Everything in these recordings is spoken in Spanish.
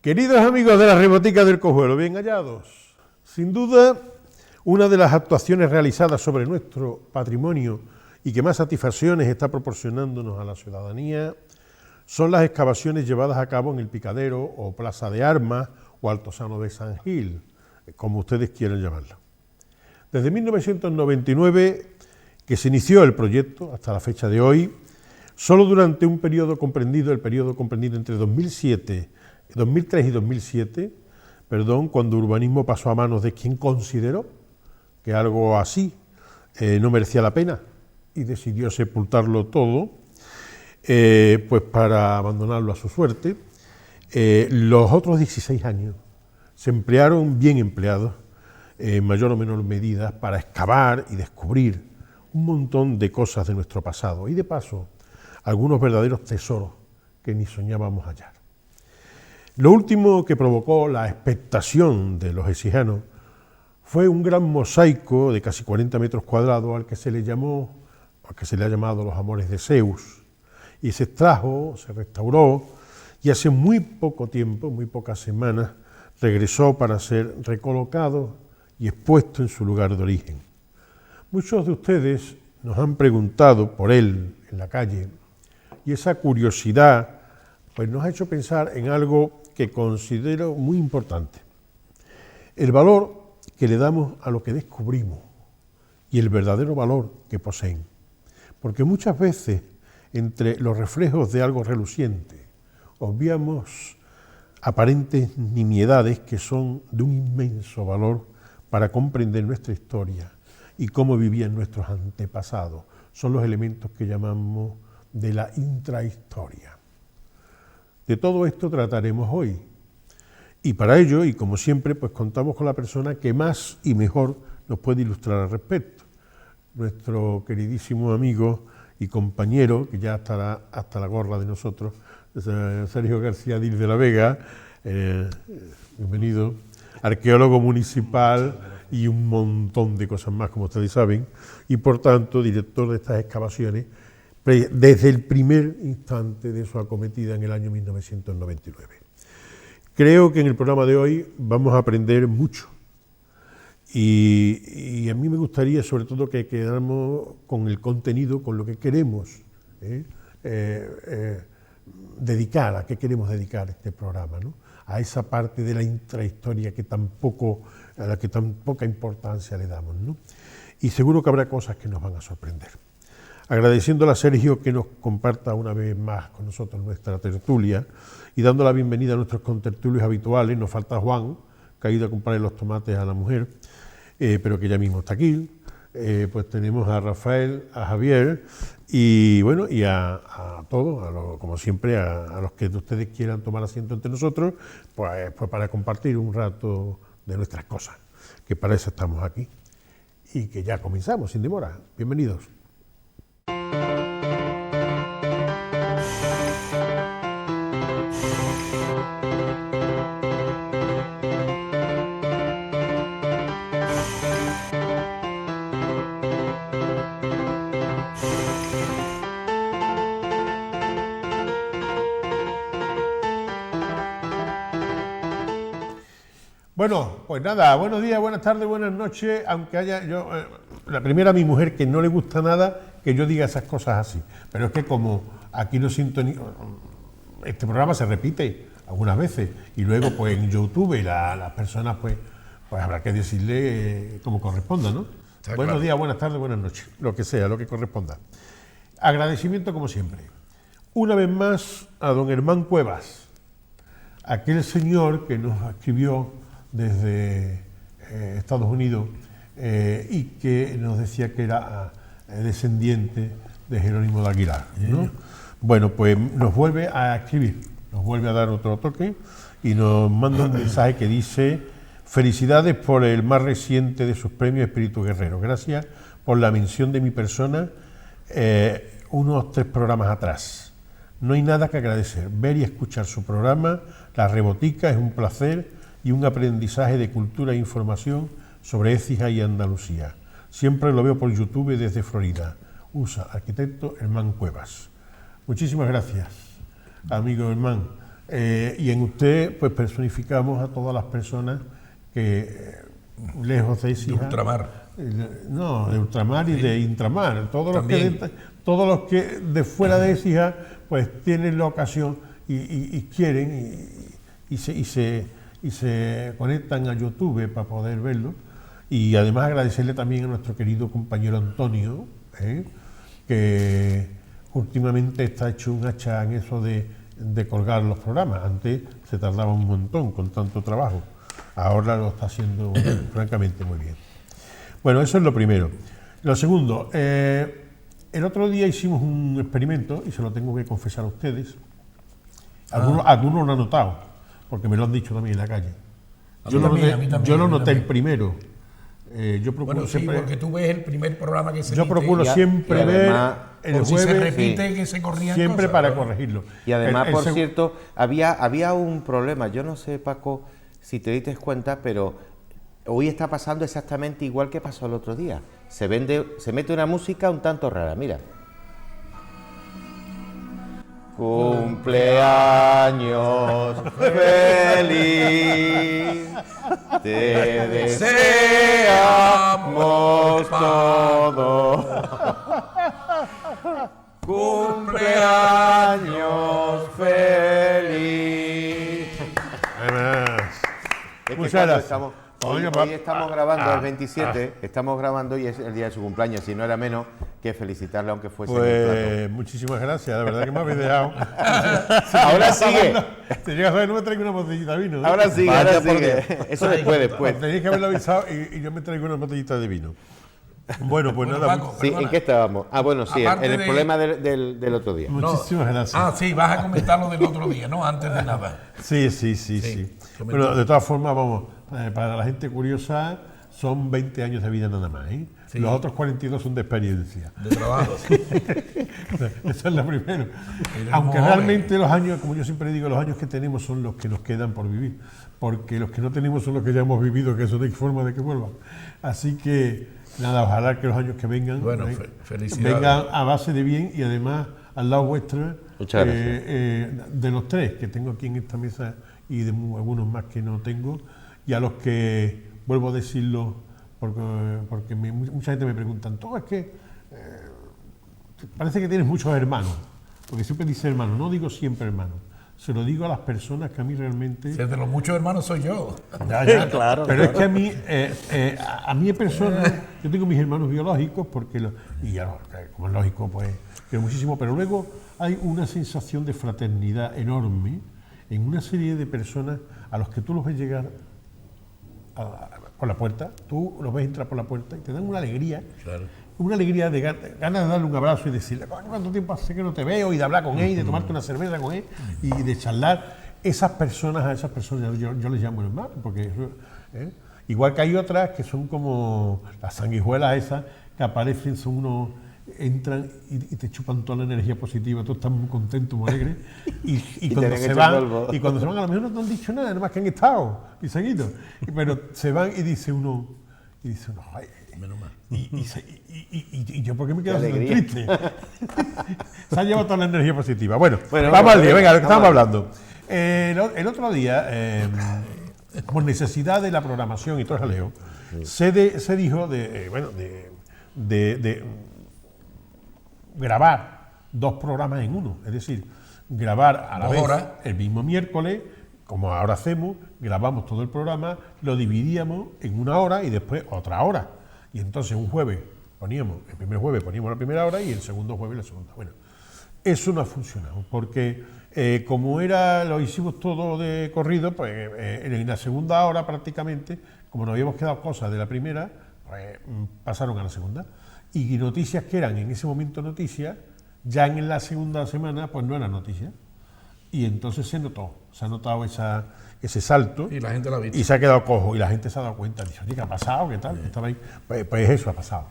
Queridos amigos de la Rebotica del Cojuelo, bien hallados. Sin duda, una de las actuaciones realizadas sobre nuestro patrimonio y que más satisfacciones está proporcionándonos a la ciudadanía son las excavaciones llevadas a cabo en el Picadero o Plaza de Armas o Altozano de San Gil, como ustedes quieran llamarlo. Desde 1999 que se inició el proyecto hasta la fecha de hoy, solo durante un periodo comprendido, entre 2003 y 2007, cuando urbanismo pasó a manos de quien consideró que algo así no merecía la pena y decidió sepultarlo todo, pues para abandonarlo a su suerte. Los otros 16 años se emplearon bien empleados, en mayor o menor medida, para excavar y descubrir un montón de cosas de nuestro pasado y de paso algunos verdaderos tesoros que ni soñábamos hallar. Lo último que provocó la expectación de los exijanos fue un gran mosaico de casi 40 metros cuadrados al que se le ha llamado Los Amores de Zeus, y se extrajo, se restauró y hace muy poco tiempo, muy pocas semanas, regresó para ser recolocado y expuesto en su lugar de origen. Muchos de ustedes nos han preguntado por él en la calle y esa curiosidad pues nos ha hecho pensar en algo que considero muy importante: el valor que le damos a lo que descubrimos y el verdadero valor que poseen. Porque muchas veces, entre los reflejos de algo reluciente, obviamos aparentes nimiedades que son de un inmenso valor para comprender nuestra historia y cómo vivían nuestros antepasados. Son los elementos que llamamos de la intrahistoria. De todo esto trataremos hoy. Y para ello, y como siempre, pues contamos con la persona que más y mejor nos puede ilustrar al respecto. Nuestro queridísimo amigo y compañero, que ya estará hasta la gorra de nosotros, Sergio García Diz de la Vega, bienvenido, arqueólogo municipal y un montón de cosas más, como ustedes saben, y por tanto director de estas excavaciones desde el primer instante de su acometida en el año 1999. Creo que en el programa de hoy vamos a aprender mucho y a mí me gustaría sobre todo que quedáramos con el contenido, con lo que queremos dedicar, a qué queremos dedicar este programa, ¿no? A esa parte de la intrahistoria a la que tan poca importancia le damos, ¿no? Y seguro que habrá cosas que nos van a sorprender. Agradeciéndole a Sergio que nos comparta una vez más con nosotros nuestra tertulia y dando la bienvenida a nuestros contertulios habituales. Nos falta Juan, que ha ido a comprarle los tomates a la mujer, pero que ya mismo está aquí. Pues tenemos a Rafael, a Javier y bueno, y a todos, como siempre, a los que ustedes quieran tomar asiento entre nosotros, pues para compartir un rato de nuestras cosas, que para eso estamos aquí. Y que ya comenzamos, sin demora. Bienvenidos. Bueno, pues nada, buenos días, buenas tardes, buenas noches, aunque haya la primera a mi mujer que no le gusta nada que yo diga esas cosas así, pero es que como aquí no sintonizo, este programa se repite algunas veces y luego pues en YouTube las personas pues habrá que decirle como corresponda, ¿no? Buenos días, buenas tardes, buenas noches, lo que sea, lo que corresponda. Agradecimiento como siempre, una vez más a don Hermán Cuevas, aquel señor que nos escribió desde Estados Unidos y que nos decía que era descendiente de Jerónimo de Aguilar, ¿no? Bueno, pues nos vuelve a escribir, nos vuelve a dar otro toque y nos manda un mensaje que dice: felicidades por el más reciente de sus premios Espíritu Guerrero, gracias por la mención de mi persona unos 3 programas atrás. No hay nada que agradecer, ver y escuchar su programa, La Rebotica, es un placer y un aprendizaje de cultura e información sobre Écija y Andalucía. Siempre lo veo por YouTube desde Florida. USA, arquitecto Hermán Cuevas. Muchísimas gracias, amigo Hermán. Y en usted, pues personificamos a todas las personas que, lejos de Écija, de ultramar. No, de ultramar y de intramar. Todos los que de fuera de Écija, pues tienen la ocasión y quieren y se conectan a YouTube para poder verlo. Y además agradecerle también a nuestro querido compañero Antonio, que últimamente está hecho un hacha en eso de colgar los programas. Antes se tardaba un montón con tanto trabajo. Ahora lo está haciendo francamente muy bien. Bueno, eso es lo primero. Lo segundo, el otro día hicimos un experimento, y se lo tengo que confesar a ustedes. Algunos lo han notado, porque me lo han dicho también en la calle. Yo lo noté el primero. Yo procuro siempre, porque tú ves el primer programa que se yo procuro siempre ver el jueves, se repite, que se corrían siempre cosas, para corregirlo. Y además, por cierto, había un problema. Yo no sé, Paco, si te diste cuenta, pero hoy está pasando exactamente igual que pasó el otro día. Se mete una música un tanto rara, mira. Cumpleaños feliz, te deseamos todos. Cumpleaños feliz. Muchas gracias. Hoy estamos grabando el 27, estamos grabando y es el día de su cumpleaños, y no era menos que felicitarle aunque fuese en el plato. Muchísimas gracias, la verdad que me habéis dejado. Ahora sigue. Te llegas a ver, no me traigo una botellita de vino. Ahora sigue, Eso después. Tenéis que haberlo avisado y yo me traigo una botellita de vino. Bueno, pues nada. Paco, sí, ¿en qué estábamos? Bueno, sí, en el problema del otro día. Muchísimas gracias. Sí, vas a comentar lo del otro día, ¿no? Antes de nada. Sí. Bueno, de todas formas, vamos, para la gente curiosa, son 20 años de vida nada más, ¿eh? Sí. Los otros 42 son de experiencia. De trabajo. Eso es lo primero. Aunque realmente los años, como yo siempre digo, los años que tenemos son los que nos quedan por vivir, porque los que no tenemos son los que ya hemos vivido, que eso no hay forma de que vuelvan. Así que, nada, ojalá que los años que vengan, felicidades, vengan a base de bien y además al lado vuestro, muchas gracias. De los tres que tengo aquí en esta mesa y de algunos más que no tengo, y a los que, vuelvo a decirlo, porque mucha gente me pregunta, ¿tú es que parece que tienes muchos hermanos? Porque siempre dice hermano, no digo siempre hermano, se lo digo a las personas que a mí realmente... Si es de los muchos hermanos soy yo. Ya, claro. Pero es que a mí personas, yo tengo mis hermanos biológicos, como es lógico, pues, quiero muchísimo, pero luego hay una sensación de fraternidad enorme en una serie de personas a los que tú los ves llegar por la puerta, tú los ves entrar por la puerta y te dan una alegría, de ganas de darle un abrazo y decirle, ¿cuánto tiempo hace que no te veo? Y de hablar con él, y de tomarte una cerveza con él, y de charlar. A esas personas yo les llamo hermanos, porque igual que hay otras que son como las sanguijuelas esas, que aparecen, son unos... entran y te chupan toda la energía positiva, tú estás muy contento, muy alegre, y cuando se van, a lo mejor no te han dicho nada más que han estado pisaguitos, pero se van y dice uno, ay, menos mal. Y yo, ¿por qué me quedo tan triste? Se ha llevado toda la energía positiva. Bueno, vamos al día, venga, lo que estamos hablando. El otro día, por necesidad de la programación y todo el jaleo, se dijo de grabar 2 programas en uno, es decir, grabar a la vez el mismo miércoles, como ahora hacemos, grabamos todo el programa, lo dividíamos en 1 hora y después otra hora. Y entonces el primer jueves poníamos la primera hora y el segundo jueves la segunda. Bueno, eso no ha funcionado, porque como lo hicimos todo de corrido, pues en la segunda hora prácticamente, como nos habíamos quedado cosas de la primera, pues pasaron a la segunda. Y noticias que eran en ese momento noticias, ya en la segunda semana, pues no eran noticias. Y entonces se ha notado ese salto, y la gente lo ha visto. Y se ha quedado cojo, y la gente se ha dado cuenta, dice, oye, ¿qué ha pasado? ¿Qué tal? Estaba ahí. Pues eso ha pasado.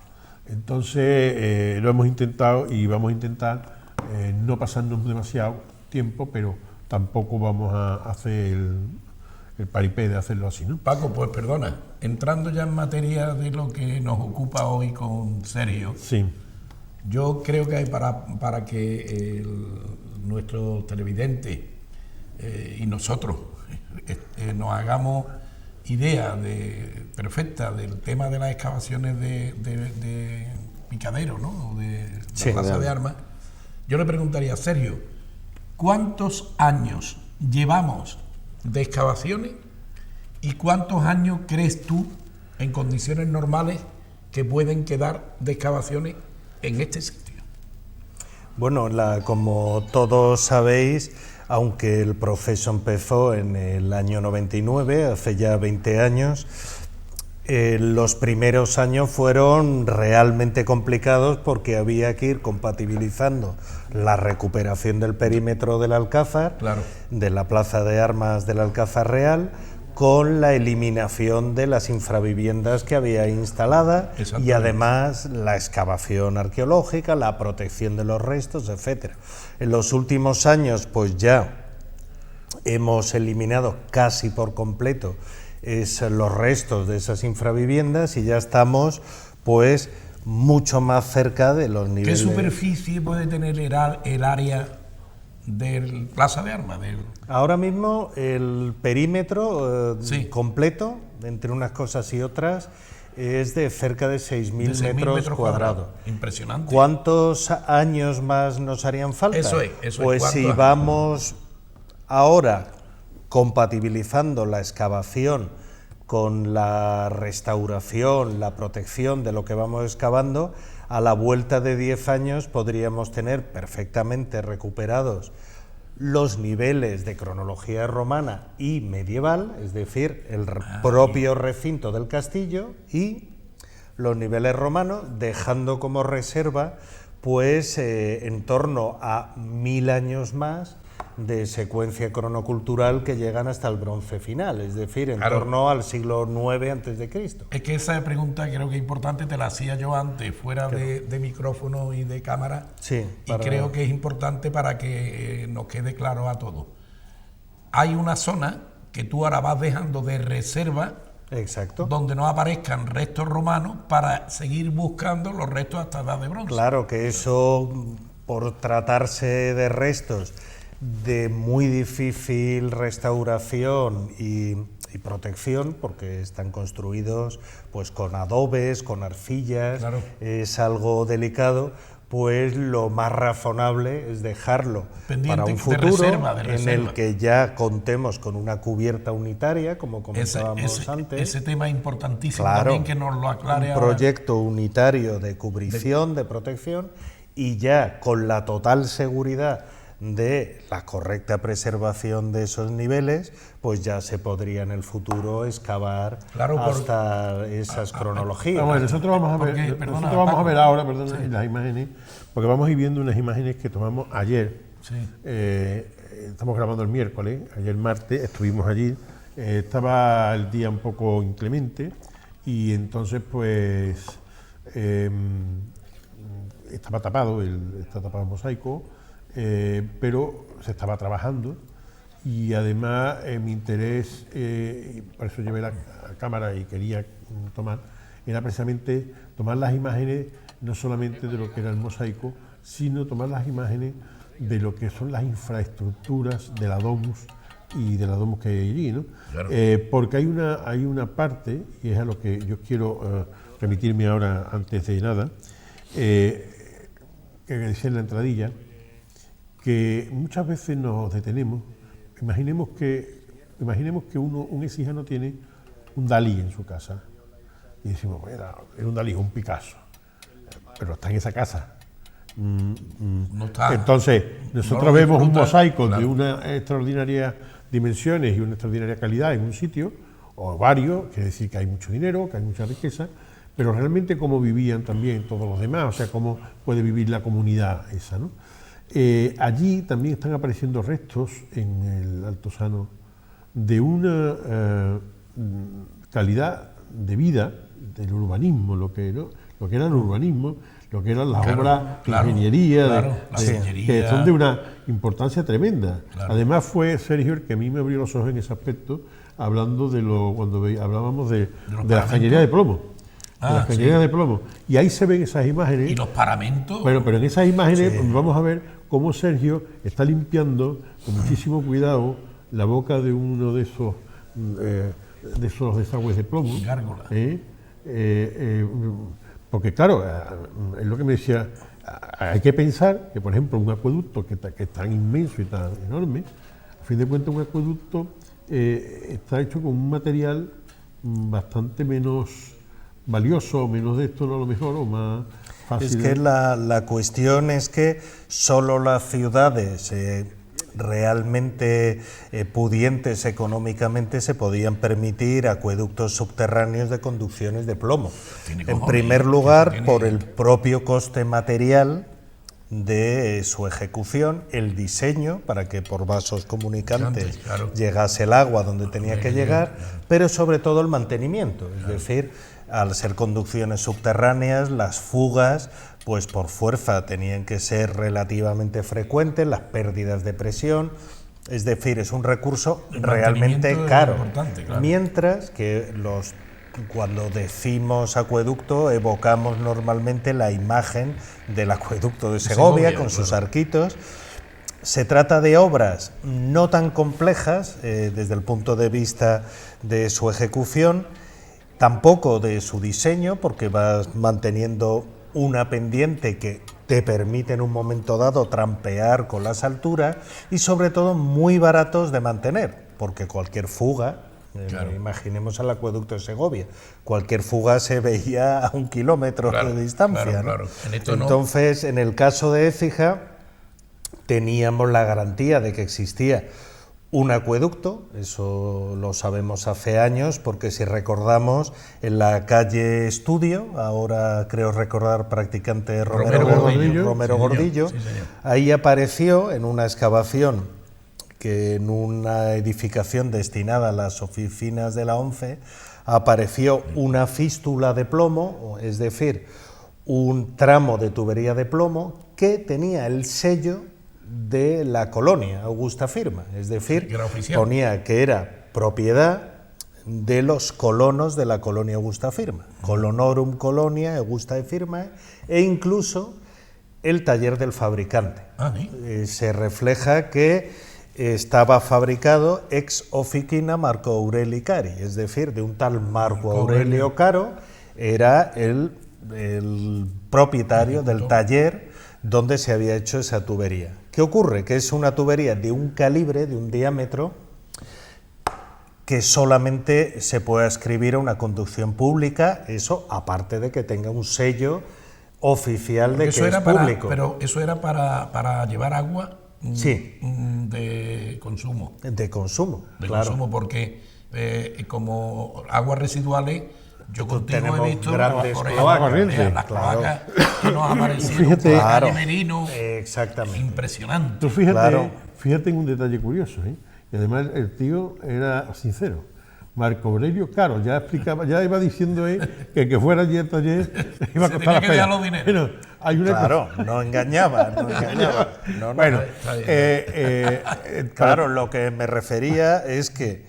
Entonces lo hemos intentado y vamos a intentar no pasarnos demasiado tiempo, pero tampoco vamos a hacer el paripé de hacerlo así, ¿no? Paco, pues perdona, entrando ya en materia de lo que nos ocupa hoy con Sergio, sí. Yo creo que hay para que nuestros televidentes y nosotros nos hagamos idea perfecta del tema de las excavaciones de Picadero, ¿no? De la Plaza de Armas, yo le preguntaría, Sergio, ¿cuántos años llevamos de excavaciones y cuántos años crees tú, en condiciones normales, que pueden quedar de excavaciones en este sitio? Bueno, como todos sabéis, aunque el proceso empezó en el año 99, hace ya 20 años, los primeros años fueron realmente complicados porque había que ir compatibilizando la recuperación del perímetro del Alcázar, claro, de la Plaza de Armas del Alcázar Real, con la eliminación de las infraviviendas que había instalada y además la excavación arqueológica, la protección de los restos, etcétera. En los últimos años pues ya hemos eliminado casi por completo los restos de esas infraviviendas y ya estamos pues mucho más cerca de los niveles. ¿Qué superficie puede tener el área del Plaza de Armas? Ahora mismo el perímetro completo, entre unas cosas y otras, es de cerca de 6.000 metros cuadrados. Impresionante. ¿Cuántos años más nos harían falta? Eso es. Pues si vamos ahora compatibilizando la excavación con la restauración, la protección de lo que vamos excavando, a la vuelta de 10 años podríamos tener perfectamente recuperados los niveles de cronología romana y medieval, es decir, el propio recinto del castillo y los niveles romanos, dejando como reserva pues en torno a 1000 años más de secuencia cronocultural que llegan hasta el bronce final, es decir, en torno al siglo IX a.C. Es que esa pregunta creo que es importante, te la hacía yo antes, fuera de micrófono y de cámara, y creo que es importante para que nos quede claro a todos. Hay una zona que tú ahora vas dejando de reserva, exacto, donde no aparezcan restos romanos para seguir buscando los restos hasta edad de bronce. Claro que eso, por tratarse de restos de muy difícil restauración y protección, porque están construidos pues con adobes, con arcillas, es algo delicado, pues lo más razonable es dejarlo para un futuro en el que ya contemos con una cubierta unitaria, como comentábamos antes. Ese tema es importantísimo también, que nos lo aclare un proyecto unitario de cubrición, de protección, y ya con la total seguridad de la correcta preservación de esos niveles, pues ya se podría en el futuro excavar hasta esas cronologías. Bueno, nosotros vamos a ver ahora las imágenes, porque vamos a ir viendo unas imágenes que tomamos ayer. Estamos grabando el miércoles, ayer martes estuvimos allí, estaba el día un poco inclemente y entonces pues estaba tapado, está tapado el mosaico, pero se estaba trabajando y además mi interés, por eso llevé la cámara y quería tomar, era precisamente tomar las imágenes no solamente de lo que era el mosaico, sino tomar las imágenes de lo que son las infraestructuras de la domus y de la domus que hay allí, ¿no? Claro. Porque hay una parte, y es a lo que yo quiero remitirme ahora antes de nada, que decía en la entradilla, que muchas veces nos detenemos. Imaginemos que un exijano tiene un Dalí en su casa y decimos, era un Dalí, un Picasso, pero está en esa casa. No está. Entonces, nosotros vemos un mosaico de una extraordinaria dimensiones y una extraordinaria calidad en un sitio, o varios, quiere decir que hay mucho dinero, que hay mucha riqueza, pero realmente cómo vivían también todos los demás, o sea, cómo puede vivir la comunidad esa, ¿no? Allí también están apareciendo restos en el Altozano de una calidad de vida del urbanismo, lo que era el urbanismo, lo que eran las obras de ingeniería, que son de una importancia tremenda. Además fue Sergio el que a mí me abrió los ojos en ese aspecto, hablando cuando hablábamos de la cañería de plomo. Las cañerías de plomo. Y ahí se ven esas imágenes. ¿Y los paramentos? Bueno, pero en esas imágenes vamos a ver cómo Sergio está limpiando con muchísimo cuidado la boca de uno de esos desagües de plomo. Gárgola. Porque claro, es lo que me decía, hay que pensar que, por ejemplo, un acueducto que es tan inmenso y tan enorme, a fin de cuentas un acueducto está hecho con un material bastante menos valioso, menos de esto, no a lo mejor, o más fácil. Es que la cuestión es que solo las ciudades realmente pudientes económicamente se podían permitir acueductos subterráneos de conducciones de plomo. En primer lugar, por el propio coste material de su ejecución, el diseño para que por vasos comunicantes llegase el agua donde tenía que llegar, pero sobre todo el mantenimiento, es decir, al ser conducciones subterráneas, las fugas pues por fuerza tenían que ser relativamente frecuentes, las pérdidas de presión, es decir, es un recurso realmente caro, mientras que cuando decimos acueducto evocamos normalmente la imagen del acueducto de Segovia con sus arquitos. Se trata de obras no tan complejas desde el punto de vista de su ejecución, tampoco de su diseño, porque vas manteniendo una pendiente que te permite en un momento dado trampear con las alturas y sobre todo muy baratos de mantener, porque cualquier fuga, imaginemos el acueducto de Segovia, cualquier fuga se veía a 1 kilómetro de distancia. ¿no? Entonces, en el caso de Écija, teníamos la garantía de que existía un acueducto, eso lo sabemos hace años, porque si recordamos, en la calle Estudio, ahora creo recordar practicante Romero Gordillo, ahí apareció en una excavación que en una edificación destinada a las oficinas de la ONCE, apareció una fístula de plomo, es decir, un tramo de tubería de plomo que tenía el sello de la colonia Augusta Firma, es decir, ponía que era propiedad de los colonos de la colonia Augusta Firma, Colonorum Colonia Augusta Firma, e incluso el taller del fabricante. Se refleja que estaba fabricado ex officina Marco Aureli Cari, es decir, de un tal Marco Aurelio Caro, era el propietario del taller donde se había hecho esa tubería. ¿Qué ocurre? Que es una tubería de un calibre, de un diámetro, que solamente se puede ascribir a una conducción pública, eso aparte de que tenga un sello oficial de que es público. Pero eso era para llevar agua de consumo. De consumo, consumo, porque como aguas residuales, yo contigo he visto grandes por cloacas, las cloacas que nos aparecieron por la calle Merino, exactamente. Impresionante. Tú fíjate en un detalle curioso, y además el tío era sincero. Marco Aurelio Caro ya explicaba, ya iba diciendo que el que fuera allí al taller iba a costar la pena. Los dineros. Bueno, hay una no engañaba. Bueno, claro, lo que me refería es que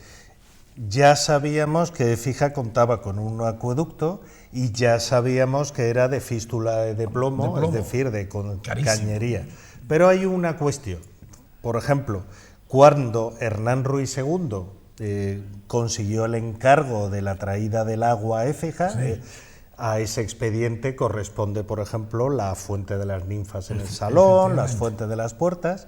ya sabíamos que Écija contaba con un acueducto y ya sabíamos que era de fístula de plomo, es decir, de cañería. Pero hay una cuestión. Por ejemplo, cuando Hernán Ruiz II consiguió el encargo de la traída del agua a Écija, a ese expediente corresponde, por ejemplo, la fuente de las ninfas en el salón, las fuentes de las puertas.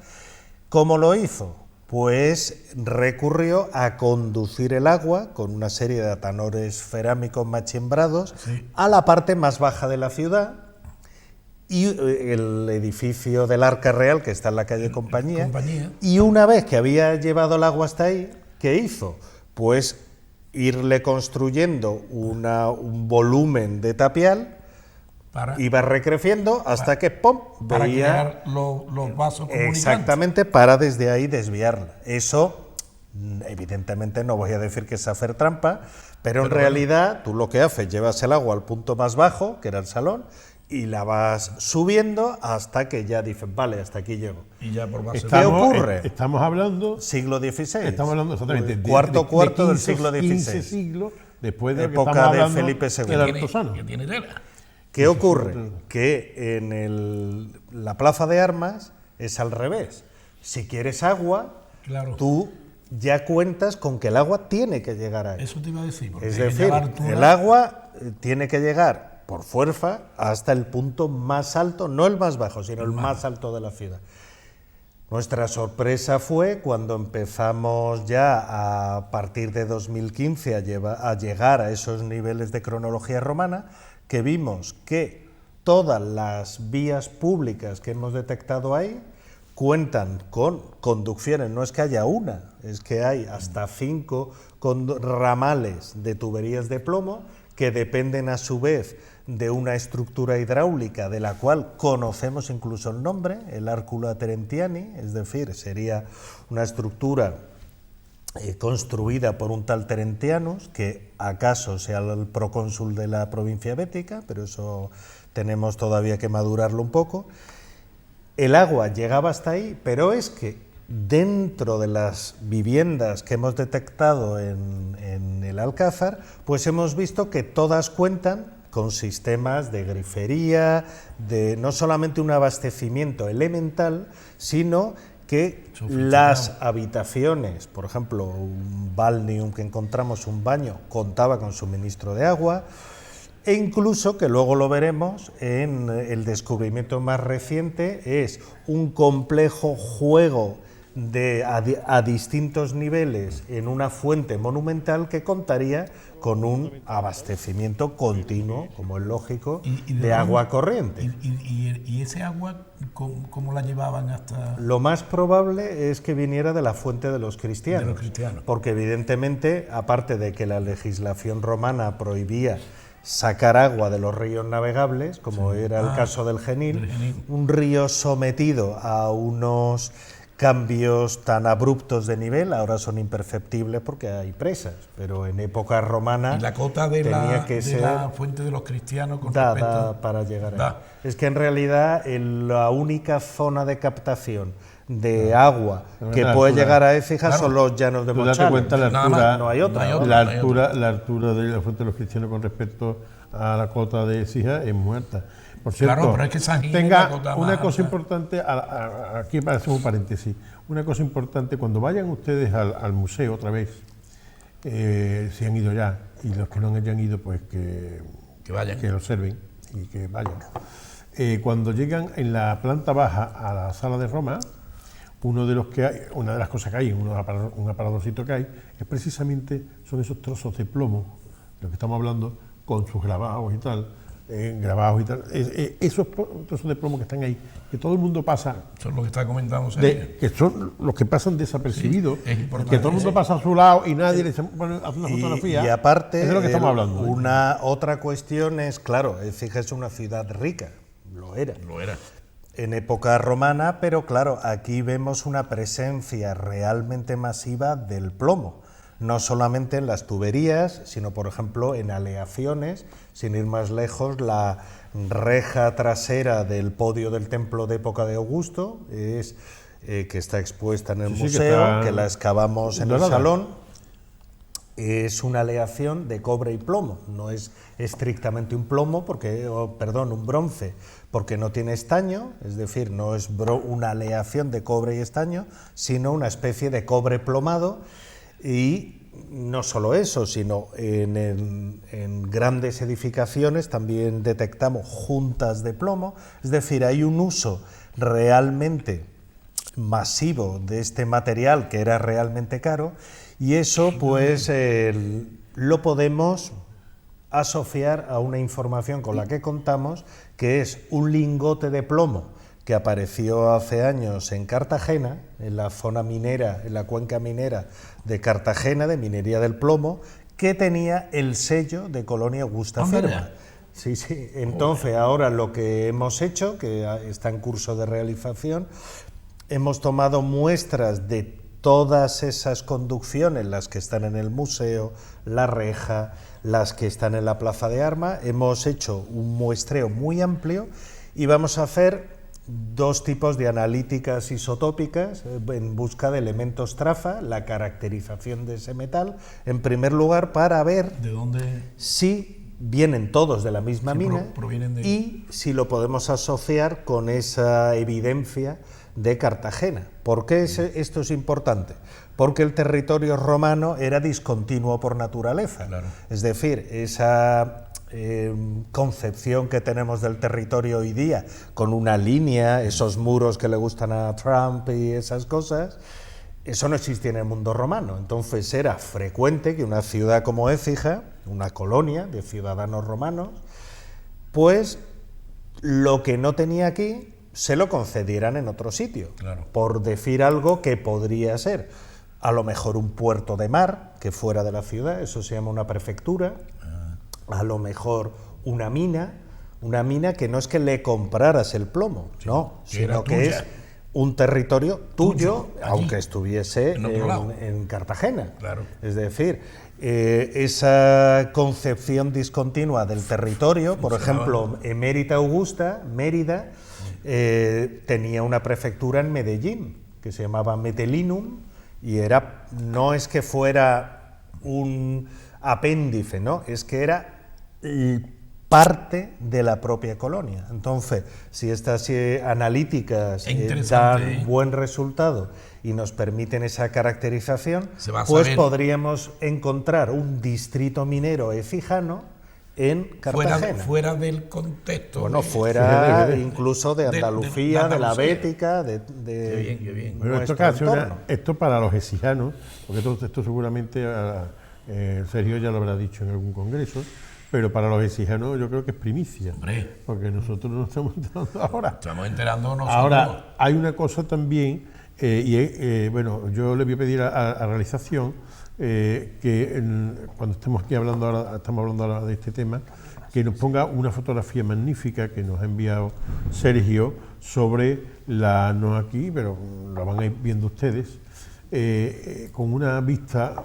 ¿Cómo lo hizo? Pues recurrió a conducir el agua con una serie de atanores cerámicos machimbrados a la parte más baja de la ciudad, y el edificio del Arca Real, que está en la calle Compañía, y una vez que había llevado el agua hasta ahí, ¿qué hizo? Pues irle construyendo un volumen de tapial, iba recreciendo hasta que ¡pum! Para veía crear los vasos comunicantes. Exactamente, para desde ahí desviarla. Eso, evidentemente, no voy a decir que es hacer trampa, pero en realidad tú lo que haces, llevas el agua al punto más bajo, que era el salón, y la vas subiendo hasta que ya dices, vale, hasta aquí llego. Y ya por base ¿Qué ocurre? Estamos hablando... Siglo XVI. Estamos hablando exactamente de cuarto del siglo XVI. 15 siglos después de época de Felipe II. ¿Qué ocurre? Que en la plaza de armas es al revés. Si quieres agua, tú ya cuentas con que el agua tiene que llegar ahí. Eso te iba a decir. Porque Es hay que decir, llevar altura. el agua tiene que llegar por fuerza hasta el punto más alto, no el más bajo, sino el más alto de la ciudad. Nuestra sorpresa fue cuando empezamos ya a partir de 2015 a llegar a esos niveles de cronología romana, que vimos que todas las vías públicas que hemos detectado ahí cuentan con conducciones, no es que haya una, es que hay hasta 5 ramales de tuberías de plomo que dependen a su vez de una estructura hidráulica de la cual conocemos incluso el nombre, el Arcula Terentiani, es decir, sería una estructura construida por un tal Terentianus, que acaso sea el procónsul de la provincia bética, pero eso tenemos todavía que madurarlo un poco. El agua llegaba hasta ahí, pero es que dentro de las viviendas que hemos detectado en el Alcázar, pues hemos visto que todas cuentan con sistemas de grifería, de no solamente un abastecimiento elemental, sino que las habitaciones, por ejemplo, un balneum que encontramos, un baño, contaba con suministro de agua, e incluso, que luego lo veremos, en el descubrimiento más reciente, es un complejo juego a distintos niveles en una fuente monumental que contaría con un abastecimiento continuo, como es lógico, de agua corriente. ¿Y ese agua cómo la llevaban hasta...? Lo más probable es que viniera de la fuente de los cristianos. De los cristianos. Porque evidentemente, aparte de que la legislación romana prohibía sacar agua de los ríos navegables, como era el caso del Genil, un río sometido a unos cambios tan abruptos de nivel, ahora son imperceptibles porque hay presas, pero en época romana y la cota de la fuente de los cristianos con da para llegar ahí. Es que en realidad la única zona de captación de agua que puede llegar a Écija son los llanos de Mochales. Date cuenta la altura, no hay otra. La altura de la fuente de los cristianos con respecto a la cota de Écija es muerta. Por cierto, claro, pero es que San Gil tenga es la cota una más cosa alta. importante, aquí hacemos un paréntesis, una cosa importante, cuando vayan ustedes al museo otra vez, si han ido ya, y los que no hayan ido, pues que vayan, que lo observen y que vayan. Cuando llegan en la planta baja a la sala de Roma, una de las cosas que hay, un aparadorcito que hay, es precisamente, son esos trozos de plomo, de lo que estamos hablando, con sus grabados y tal, esos trozos de plomo que están ahí, que todo el mundo pasa, eso es lo que está comentando que son los que pasan desapercibidos, sí, que todo el mundo pasa a su lado y nadie le hace una fotografía. Y aparte, es de lo que estamos hablando. Otra cuestión es, claro, Écija es una ciudad rica, lo era. En época romana, pero claro, aquí vemos una presencia realmente masiva del plomo, no solamente en las tuberías, sino por ejemplo en aleaciones, sin ir más lejos, la reja trasera del podio del templo de época de Augusto, que está expuesta en el museo, que la excavamos en el salón, es una aleación de cobre y plomo, no es estrictamente un un bronce, porque no tiene estaño, es decir, no es una aleación de cobre y estaño, sino una especie de cobre plomado. Y no solo eso, sino en grandes edificaciones también detectamos juntas de plomo, es decir, hay un uso realmente masivo de este material que era realmente caro, y eso pues lo podemos asociar a una información con la que contamos, que es un lingote de plomo que apareció hace años en Cartagena, en la zona minera, en la cuenca minera de Cartagena, de minería del plomo, que tenía el sello de Colonia Augusta Firma. Sí. Entonces, ahora lo que hemos hecho, que está en curso de realización, hemos tomado muestras de todas esas conducciones, las que están en el museo, la reja, las que están en la Plaza de Armas. Hemos hecho un muestreo muy amplio y vamos a hacer dos tipos de analíticas isotópicas en busca de elementos traza, la caracterización de ese metal, en primer lugar para ver de dónde si vienen todos de la misma mina y si lo podemos asociar con esa evidencia de Cartagena. ¿Por qué esto es importante? porque el territorio romano era discontinuo por naturaleza. Claro. Es decir, esa concepción que tenemos del territorio hoy día, con una línea, esos muros que le gustan a Trump y esas cosas, eso no existía en el mundo romano. Entonces era frecuente que una ciudad como Écija, una colonia de ciudadanos romanos, pues lo que no tenía aquí se lo concedieran en otro sitio, Claro. por decir algo que podría ser a lo mejor un puerto de mar que fuera de la ciudad, eso se llama una prefectura, a lo mejor una mina que no es que le compraras el plomo, no, que era sino que tuya. es un territorio tuyo, Allí, aunque estuviese en otro lado. en Cartagena. Claro. Es decir, esa concepción discontinua del territorio, por ejemplo, Emérita Augusta, Mérida, tenía una prefectura en Medellín, que se llamaba Metelinum, y no es que fuera un apéndice, ¿no? Es que era parte de la propia colonia. Entonces, si estas analíticas dan buen resultado y nos permiten esa caracterización, pues podríamos encontrar un distrito minero ecijano en Cartagena. Fuera del contexto. Bueno, fuera incluso de Andalucía, de la Bética, de Qué bien. Bueno, esto para los exijanos, porque esto seguramente Sergio ya lo habrá dicho en algún congreso, pero para los exijanos yo creo que es primicia. Hombre. Porque nosotros nos estamos enterando ahora. Estamos enterándonos. Ahora, hay una cosa también, bueno, yo le voy a pedir a realización cuando estamos hablando ahora de este tema, que nos ponga una fotografía magnífica que nos ha enviado Sergio sobre no aquí, pero la van a ir viendo ustedes, con una vista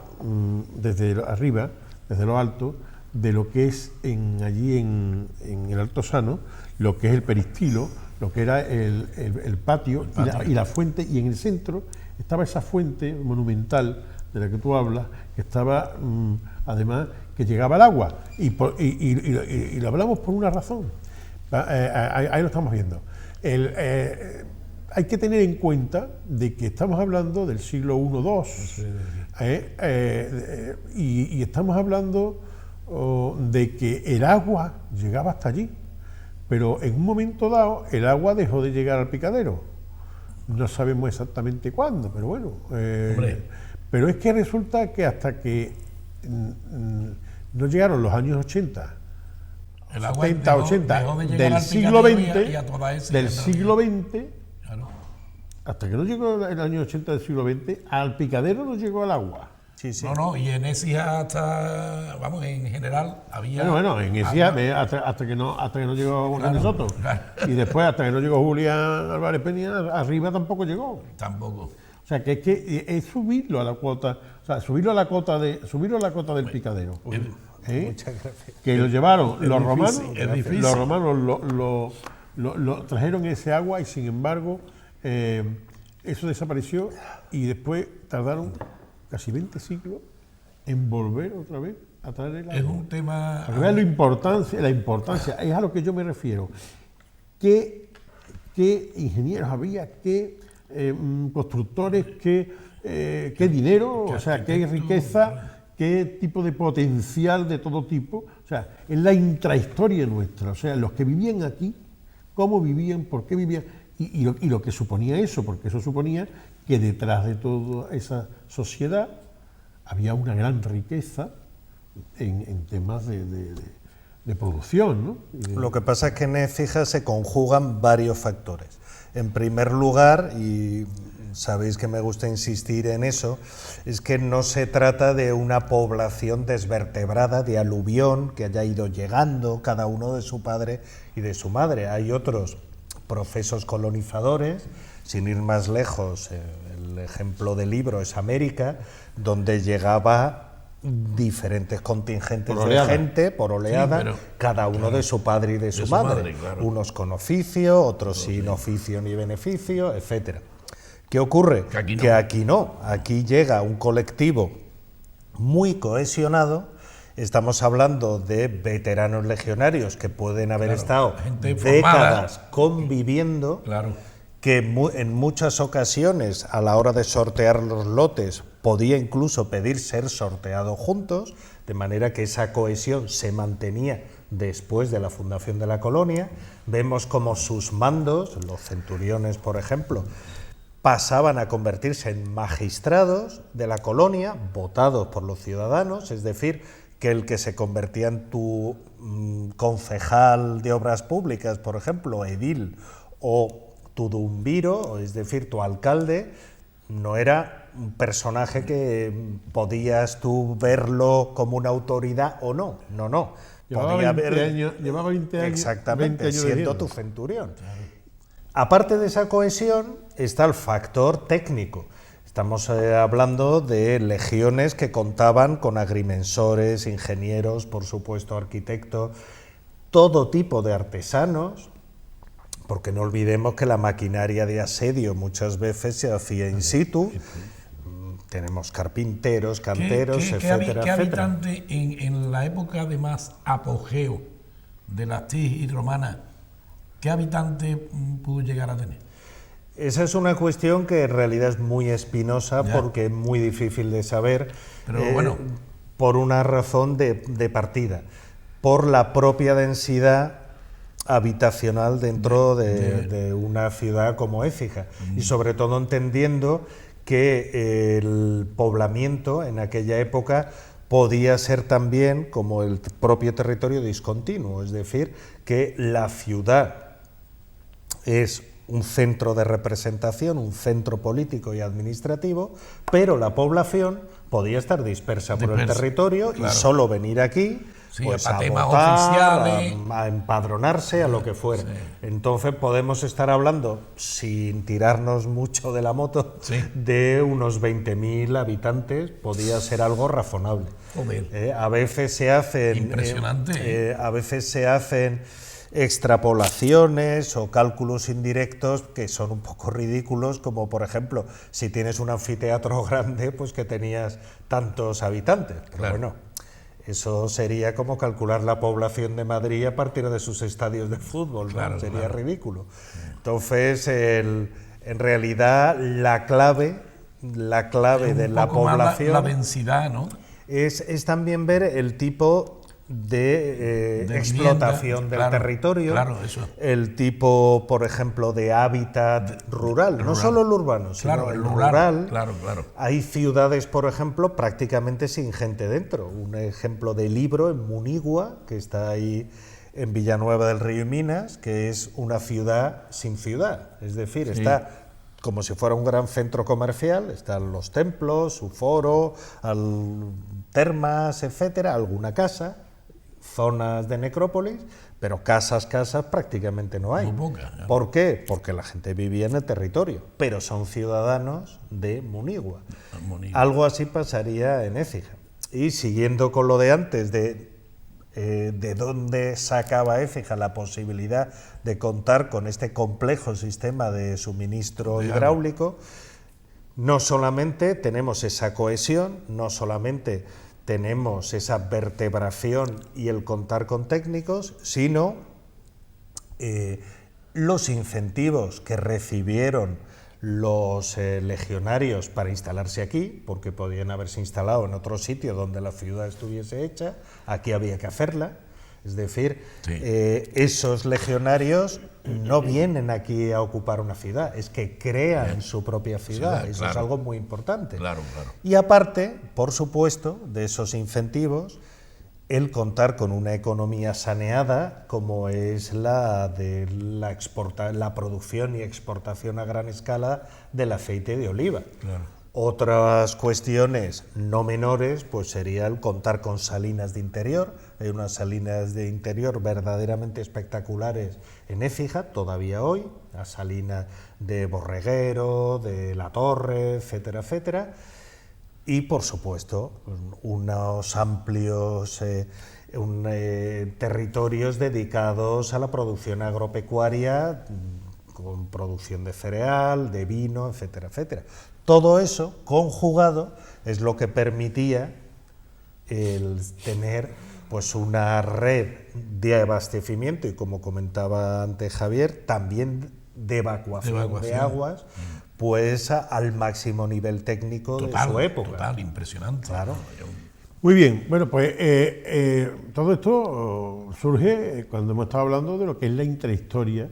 desde arriba, desde lo alto, de lo que es allí en el Altozano, lo que es el peristilo, lo que era el patio y la fuente, y en el centro estaba esa fuente monumental de la que tú hablas, que estaba además que llegaba al agua, y lo hablamos por una razón. Ahí lo estamos viendo. Hay que tener en cuenta de que estamos hablando del siglo I-II, y estamos hablando de que el agua llegaba hasta allí, pero en un momento dado el agua dejó de llegar al picadero. No sabemos exactamente cuándo, pero bueno. Pero es que resulta que hasta que no llegaron los años 80, el agua 70, dejó 80 de llegar del al siglo picadero XX, y a toda esa del entrada. siglo XX, Claro. hasta que no llegó el año 80 del siglo XX, al picadero no llegó el agua. Sí, sí. No, y en Écija hasta, vamos, en general había... Bueno, en Écija hasta que no llegó Juan de Soto. Claro. Y después hasta que no llegó Julián Álvarez Peña, arriba tampoco llegó. Tampoco. O sea, que es subirlo a la cuota, o sea, subirlo a la cota del picadero. Muchas gracias. Que lo llevaron los difícil, romanos, es difícil. los romanos lo trajeron ese agua, y sin embargo eso desapareció, y después tardaron casi 20 siglos en volver otra vez a traer el agua. Es un tema... Para que vean la importancia, es a lo que yo me refiero. ¿Qué ingenieros había? ¿Qué constructores? ¿Qué dinero? O sea, qué riqueza, qué tipo de potencial de todo tipo. O sea, es la intrahistoria nuestra. O sea, los que vivían aquí, cómo vivían, por qué vivían, y lo que suponía eso, porque eso suponía que detrás de toda esa sociedad había una gran riqueza en temas de producción, ¿no? Lo que pasa es que en Écija se conjugan varios factores. En primer lugar, y sabéis que me gusta insistir en eso, es que no se trata de una población desvertebrada, de aluvión, que haya ido llegando cada uno de su padre y de su madre. Hay otros procesos colonizadores, sin ir más lejos, el ejemplo del libro es América, donde llegaba diferentes contingentes de gente por oleada, sí, cada uno de su padre y de su madre, claro. Unos con oficio, otros sin oficio ni beneficio, etcétera. ¿Qué ocurre? Que aquí no, aquí llega un colectivo muy cohesionado. Estamos hablando de veteranos legionarios que pueden haber estado décadas conviviendo, que en muchas ocasiones a la hora de sortear los lotes podía incluso pedir ser sorteado juntos, de manera que esa cohesión se mantenía después de la fundación de la colonia. Vemos como sus mandos, los centuriones por ejemplo, pasaban a convertirse en magistrados de la colonia, votados por los ciudadanos, es decir, que el que se convertía en tu concejal de obras públicas, por ejemplo, edil, o tu dumbiro, es decir, tu alcalde, no era un personaje que podías tú verlo como una autoridad o no, no. Llevaba 20 años. Exactamente, 20 años de siendo vida. tu centurión. Claro. Aparte de esa cohesión, está el factor técnico. Estamos hablando de legiones que contaban con agrimensores, ingenieros, por supuesto arquitectos, todo tipo de artesanos, porque no olvidemos que la maquinaria de asedio muchas veces se hacía in situ. Tenemos carpinteros, canteros, etcétera. ¿Qué habitante en la época de más apogeo de las TIC romanas, qué habitante pudo llegar a tener? Esa es una cuestión que en realidad es muy espinosa, porque es muy difícil de saber, pero bueno, por una razón de partida, por la propia densidad habitacional dentro de una ciudad como Écija, y sobre todo entendiendo que el poblamiento en aquella época podía ser también, como el propio territorio, discontinuo, es decir, que la ciudad es un centro de representación, un centro político y administrativo, pero la población podía estar dispersa por el territorio, claro, y solo venir aquí, sí, pues a temas votar, oficiales, a empadronarse, a lo que fuera. Sí. Entonces podemos estar hablando, sin tirarnos mucho de la moto, sí, de unos 20.000 habitantes, podía ser algo razonable. A veces se hacen... Impresionante. A veces se hacen extrapolaciones o cálculos indirectos que son un poco ridículos, como por ejemplo, si tienes un anfiteatro grande, pues que tenías tantos habitantes. Pero claro, bueno, eso sería como calcular la población de Madrid a partir de sus estadios de fútbol, ¿no? Claro, sería ridículo. Entonces, en realidad, la clave de la población... La densidad, ¿no? Es también ver el tipo de explotación del territorio, claro, eso. El tipo, por ejemplo, de hábitat rural, no solo el urbano, sino el rural. Claro. Hay ciudades, por ejemplo, prácticamente sin gente dentro. Un ejemplo de Libro, en Munigua, que está ahí en Villanueva del Río y Minas, que es una ciudad sin ciudad, es decir, sí, está como si fuera un gran centro comercial, están los templos, su foro, termas, etcétera, alguna casa, zonas de necrópolis, pero casas prácticamente no hay. Muy poca, ¿no? ¿Por qué? Porque la gente vivía en el territorio, pero son ciudadanos de Munigua. Algo así pasaría en Écija. Y siguiendo con lo de antes, de dónde sacaba Écija la posibilidad de contar con este complejo sistema de suministro hidráulico, no solamente tenemos esa cohesión, no solamente tenemos esa vertebración y el contar con técnicos, sino los incentivos que recibieron los legionarios para instalarse aquí, porque podían haberse instalado en otro sitio donde la ciudad estuviese hecha, aquí había que hacerla. Es decir, sí, esos legionarios no vienen aquí a ocupar una ciudad, es que crean su propia ciudad. Eso claro, es algo muy importante. Claro. Y aparte, por supuesto, de esos incentivos, el contar con una economía saneada, como es la de la producción y exportación a gran escala del aceite de oliva. Claro. Otras cuestiones no menores, pues sería el contar con salinas de interior. Hay unas salinas de interior verdaderamente espectaculares en Écija, todavía hoy, la salina de Borreguero, de La Torre, etcétera, etcétera. Y, por supuesto, unos amplios territorios dedicados a la producción agropecuaria, con producción de cereal, de vino, etcétera, etcétera. Todo eso, conjugado, es lo que permitía el tener pues una red de abastecimiento y, como comentaba antes Javier, también de evacuación de aguas, pues al máximo nivel técnico de su época. Total, impresionante. Claro. Muy bien, bueno, pues todo esto surge cuando hemos estado hablando de lo que es la intrahistoria,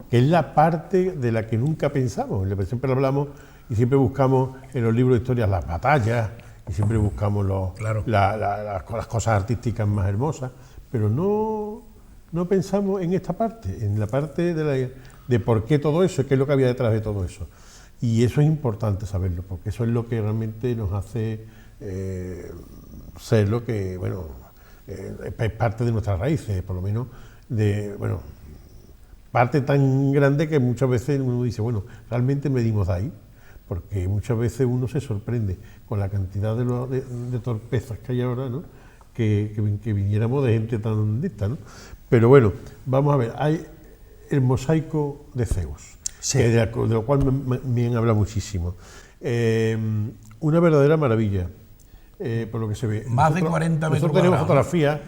que es la parte de la que nunca pensamos. Siempre hablamos y siempre buscamos en los libros de historia las batallas y siempre buscamos las cosas artísticas más hermosas, pero no pensamos en esta parte, en la parte de por qué todo eso, qué es lo que había detrás de todo eso. Y eso es importante saberlo, porque eso es lo que realmente nos hace ser lo que, bueno, es parte de nuestras raíces, por lo menos, parte tan grande que muchas veces uno dice, bueno, realmente medimos de ahí, porque muchas veces uno se sorprende con la cantidad de torpezas que hay ahora, ¿no? Que viniéramos de gente tan lista, ¿no? Pero bueno, vamos a ver, hay el mosaico de Zeus, sí, de lo cual me han hablado muchísimo. Una verdadera maravilla, por lo que se ve. Más de 40 metros cuadrados.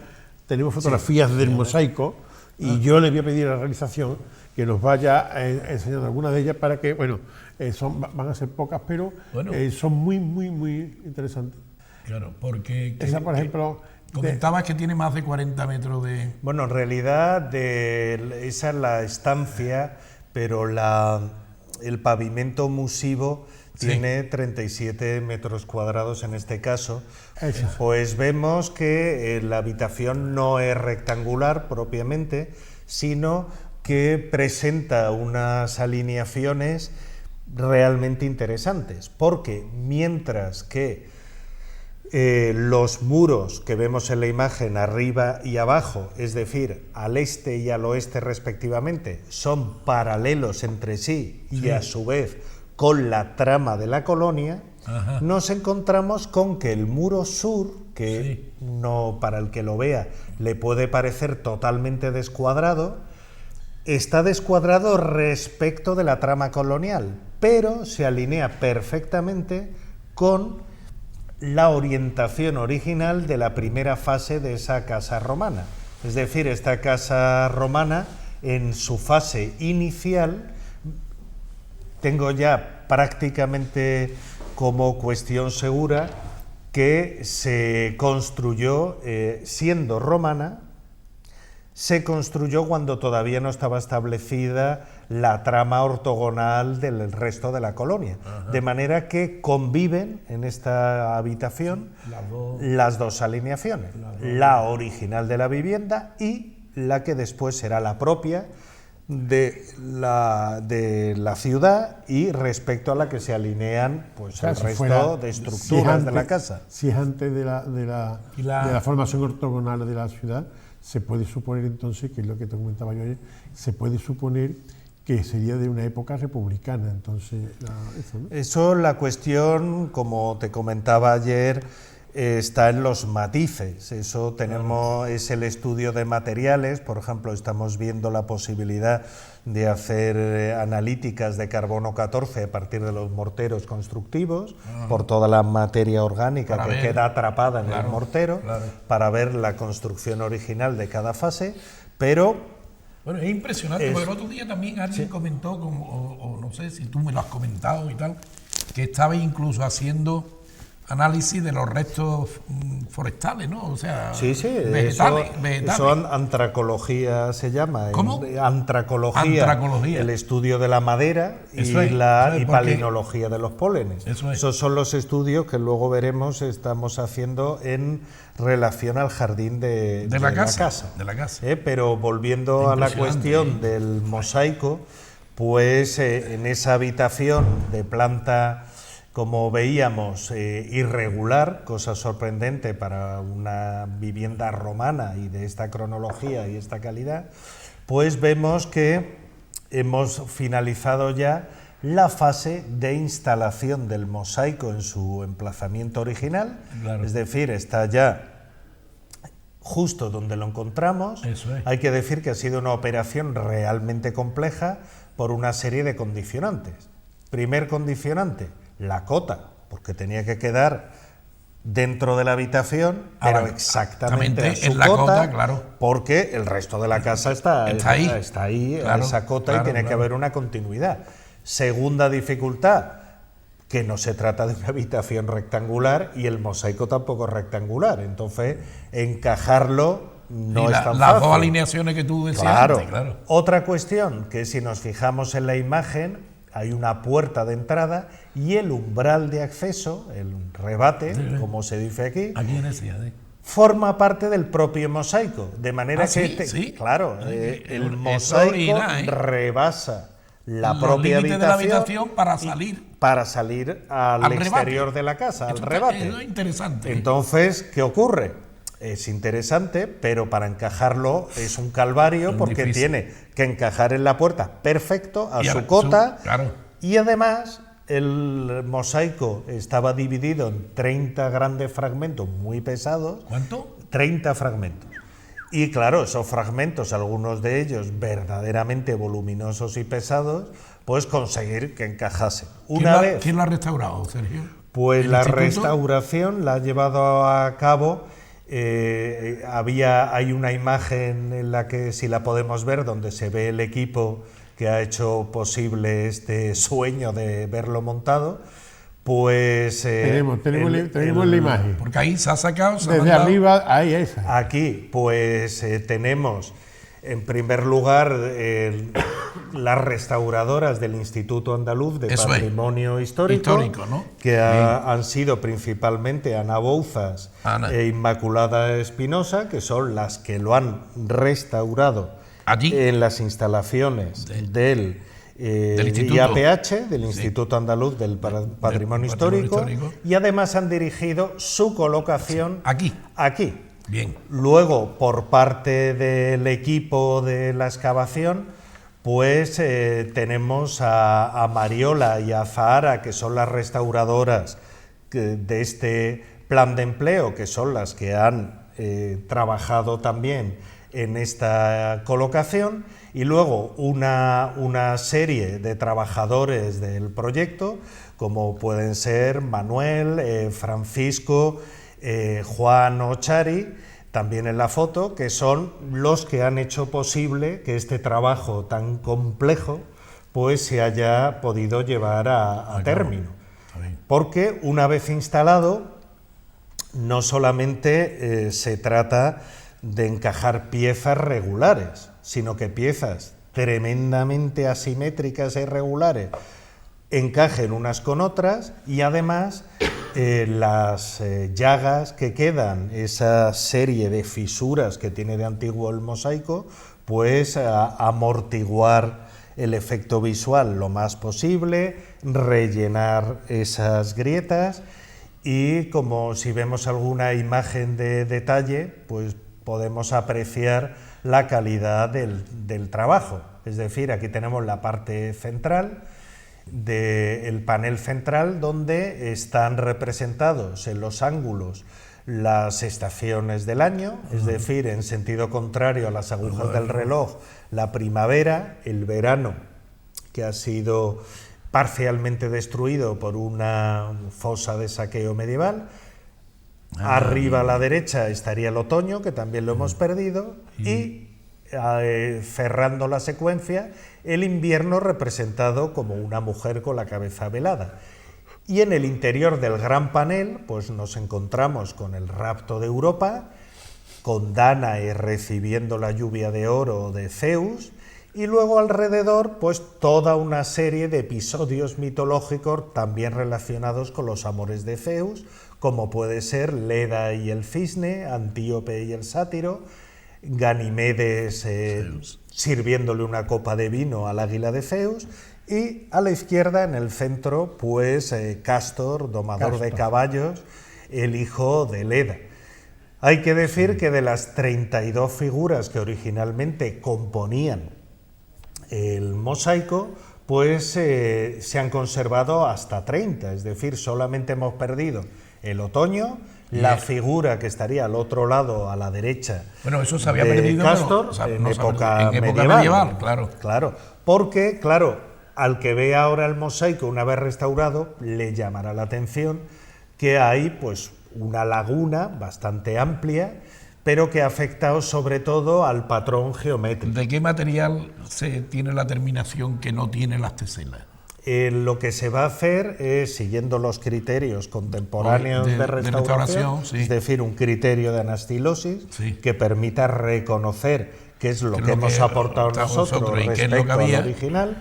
Tenemos fotografías del sí, mosaico y yo le voy a pedir a la realización que nos vaya enseñando algunas de ellas para que, bueno, van a ser pocas, pero son muy, muy, muy interesantes. Claro, porque... Esa, por ejemplo... Comentabas que tiene más de 40 metros de... Bueno, en realidad esa es la estancia, pero el pavimento musivo tiene 37 metros cuadrados en este caso. Eso. Pues vemos que la habitación no es rectangular propiamente, sino que presenta unas alineaciones realmente interesantes, porque mientras que los muros que vemos en la imagen arriba y abajo, es decir, al este y al oeste respectivamente, son paralelos entre sí y a su vez con la trama de la colonia, nos encontramos con que el muro sur, que no, para el que lo vea le puede parecer totalmente descuadrado, está descuadrado respecto de la trama colonial, pero se alinea perfectamente con la orientación original de la primera fase de esa casa romana. Es decir, esta casa romana, en su fase inicial, tengo ya prácticamente como cuestión segura que se construyó, siendo romana, se construyó cuando todavía no estaba establecida la trama ortogonal del resto de la colonia. De manera que conviven en esta habitación las dos alineaciones, la original de la vivienda y la que después será la propia de la ciudad y respecto a la que se alinean pues, el resto de estructuras de la casa. Si es antes de la formación ortogonal de la ciudad, se puede suponer entonces, que es lo que te comentaba yo ayer, se puede suponer que sería de una época republicana, entonces eso, ¿no? Eso, la cuestión, como te comentaba ayer, está en los matices. Eso es el estudio de materiales. Por ejemplo, estamos viendo la posibilidad de hacer analíticas de carbono 14 a partir de los morteros constructivos, por toda la materia orgánica que queda atrapada en el mortero, para ver la construcción original de cada fase, pero... Bueno, es impresionante, porque el otro día también alguien comentó, o no sé si tú me lo has comentado y tal, que estaba incluso haciendo análisis de los restos forestales, ¿no? O sea, vegetales. Eso antracología se llama. ¿Cómo? Antracología. El estudio de la madera y palinología de los pólenes. Esos son los estudios que luego veremos estamos haciendo en relación al jardín de la casa. Pero volviendo a la cuestión del mosaico, pues en esa habitación de planta, como veíamos, irregular, cosa sorprendente para una vivienda romana y de esta cronología y esta calidad, pues vemos que hemos finalizado ya la fase de instalación del mosaico en su emplazamiento original, es decir, está ya justo donde lo encontramos. Hay que decir que ha sido una operación realmente compleja por una serie de condicionantes. Primer condicionante, la cota, porque tenía que quedar dentro de la habitación, pero exactamente a su cota, porque el resto de la casa está ahí, esa cota, y tiene que haber una continuidad. Segunda dificultad, que no se trata de una habitación rectangular y el mosaico tampoco es rectangular, entonces encajarlo no es tan fácil. Las dos alineaciones que tú decías antes, claro. Otra cuestión, que si nos fijamos en la imagen, hay una puerta de entrada y el umbral de acceso, el rebate, como se dice aquí, forma parte del propio mosaico, de manera que claro, el mosaico rebasa la propia habitación para salir al exterior de la casa, al rebate. Es interesante. Entonces, ¿qué ocurre? Es interesante, pero para encajarlo es un calvario, porque difícil. Tiene que encajar en la puerta perfecto a su cota, y además el mosaico estaba dividido en 30 grandes fragmentos muy pesados. ¿Cuánto? 30 fragmentos. Y claro, esos fragmentos, algunos de ellos verdaderamente voluminosos y pesados, pues conseguir que encajasen. ¿Quién lo ha restaurado, Sergio? Pues la restauración la ha llevado a cabo. Hay una imagen en la que, si la podemos ver, donde se ve el equipo que ha hecho posible este sueño de verlo montado. Pues tenemos la imagen. Porque ahí se ha sacado. Desde arriba, ahí esa. Aquí, pues tenemos en primer lugar las restauradoras del Instituto Andaluz de Patrimonio Histórico, ¿no? Que han sido principalmente Ana Bouzas e Inmaculada Espinosa, que son las que lo han restaurado allí, en las instalaciones del IAPH, del Instituto Andaluz del Patrimonio Histórico, y además han dirigido su colocación aquí. Bien. Luego, por parte del equipo de la excavación, pues tenemos a Mariola y a Zahara, que son las restauradoras de este plan de empleo, que son las que han trabajado también en esta colocación, y luego una serie de trabajadores del proyecto, como pueden ser Manuel, Francisco, Juan o Chari, también en la foto, que son los que han hecho posible que este trabajo tan complejo pues se haya podido llevar a término. Porque una vez instalado, no solamente se trata de encajar piezas regulares, sino que piezas tremendamente asimétricas e irregulares encajen unas con otras, y además las llagas que quedan, esa serie de fisuras que tiene de antiguo el mosaico, pues amortiguar el efecto visual lo más posible, rellenar esas grietas, y como si vemos alguna imagen de detalle, pues podemos apreciar la calidad del trabajo. Es decir, aquí tenemos la parte central del panel central, donde están representados en los ángulos las estaciones del año, es decir, en sentido contrario a las agujas del reloj, la primavera, el verano, que ha sido parcialmente destruido por una fosa de saqueo medieval. Arriba a la derecha estaría el otoño, que también lo hemos perdido, y cerrando la secuencia, el invierno, representado como una mujer con la cabeza velada. Y en el interior del gran panel, pues nos encontramos con el rapto de Europa, con Dánae recibiendo la lluvia de oro de Zeus, y luego alrededor, pues toda una serie de episodios mitológicos también relacionados con los amores de Zeus, como puede ser Leda y el cisne, Antíope y el sátiro, Ganimedes sirviéndole una copa de vino al águila de Zeus, y a la izquierda, en el centro, pues Cástor, domador de caballos, el hijo de Leda. Hay que decir que de las 32 figuras que originalmente componían el mosaico, pues se han conservado hasta 30, es decir, solamente hemos perdido el otoño, la figura que estaría al otro lado, a la derecha, bueno, eso se había perdido, Cástor, en época medieval, claro, porque, claro, al que vea ahora el mosaico una vez restaurado, le llamará la atención que hay pues una laguna bastante amplia, pero que ha afectado sobre todo al patrón geométrico. ¿De qué material se tiene la terminación que no tiene las teselas? Lo que se va a hacer es, siguiendo los criterios contemporáneos de restauración, sí. es decir, un criterio de anastilosis que permita reconocer qué es lo que hemos aportado nosotros y qué es respecto lo que había. al original,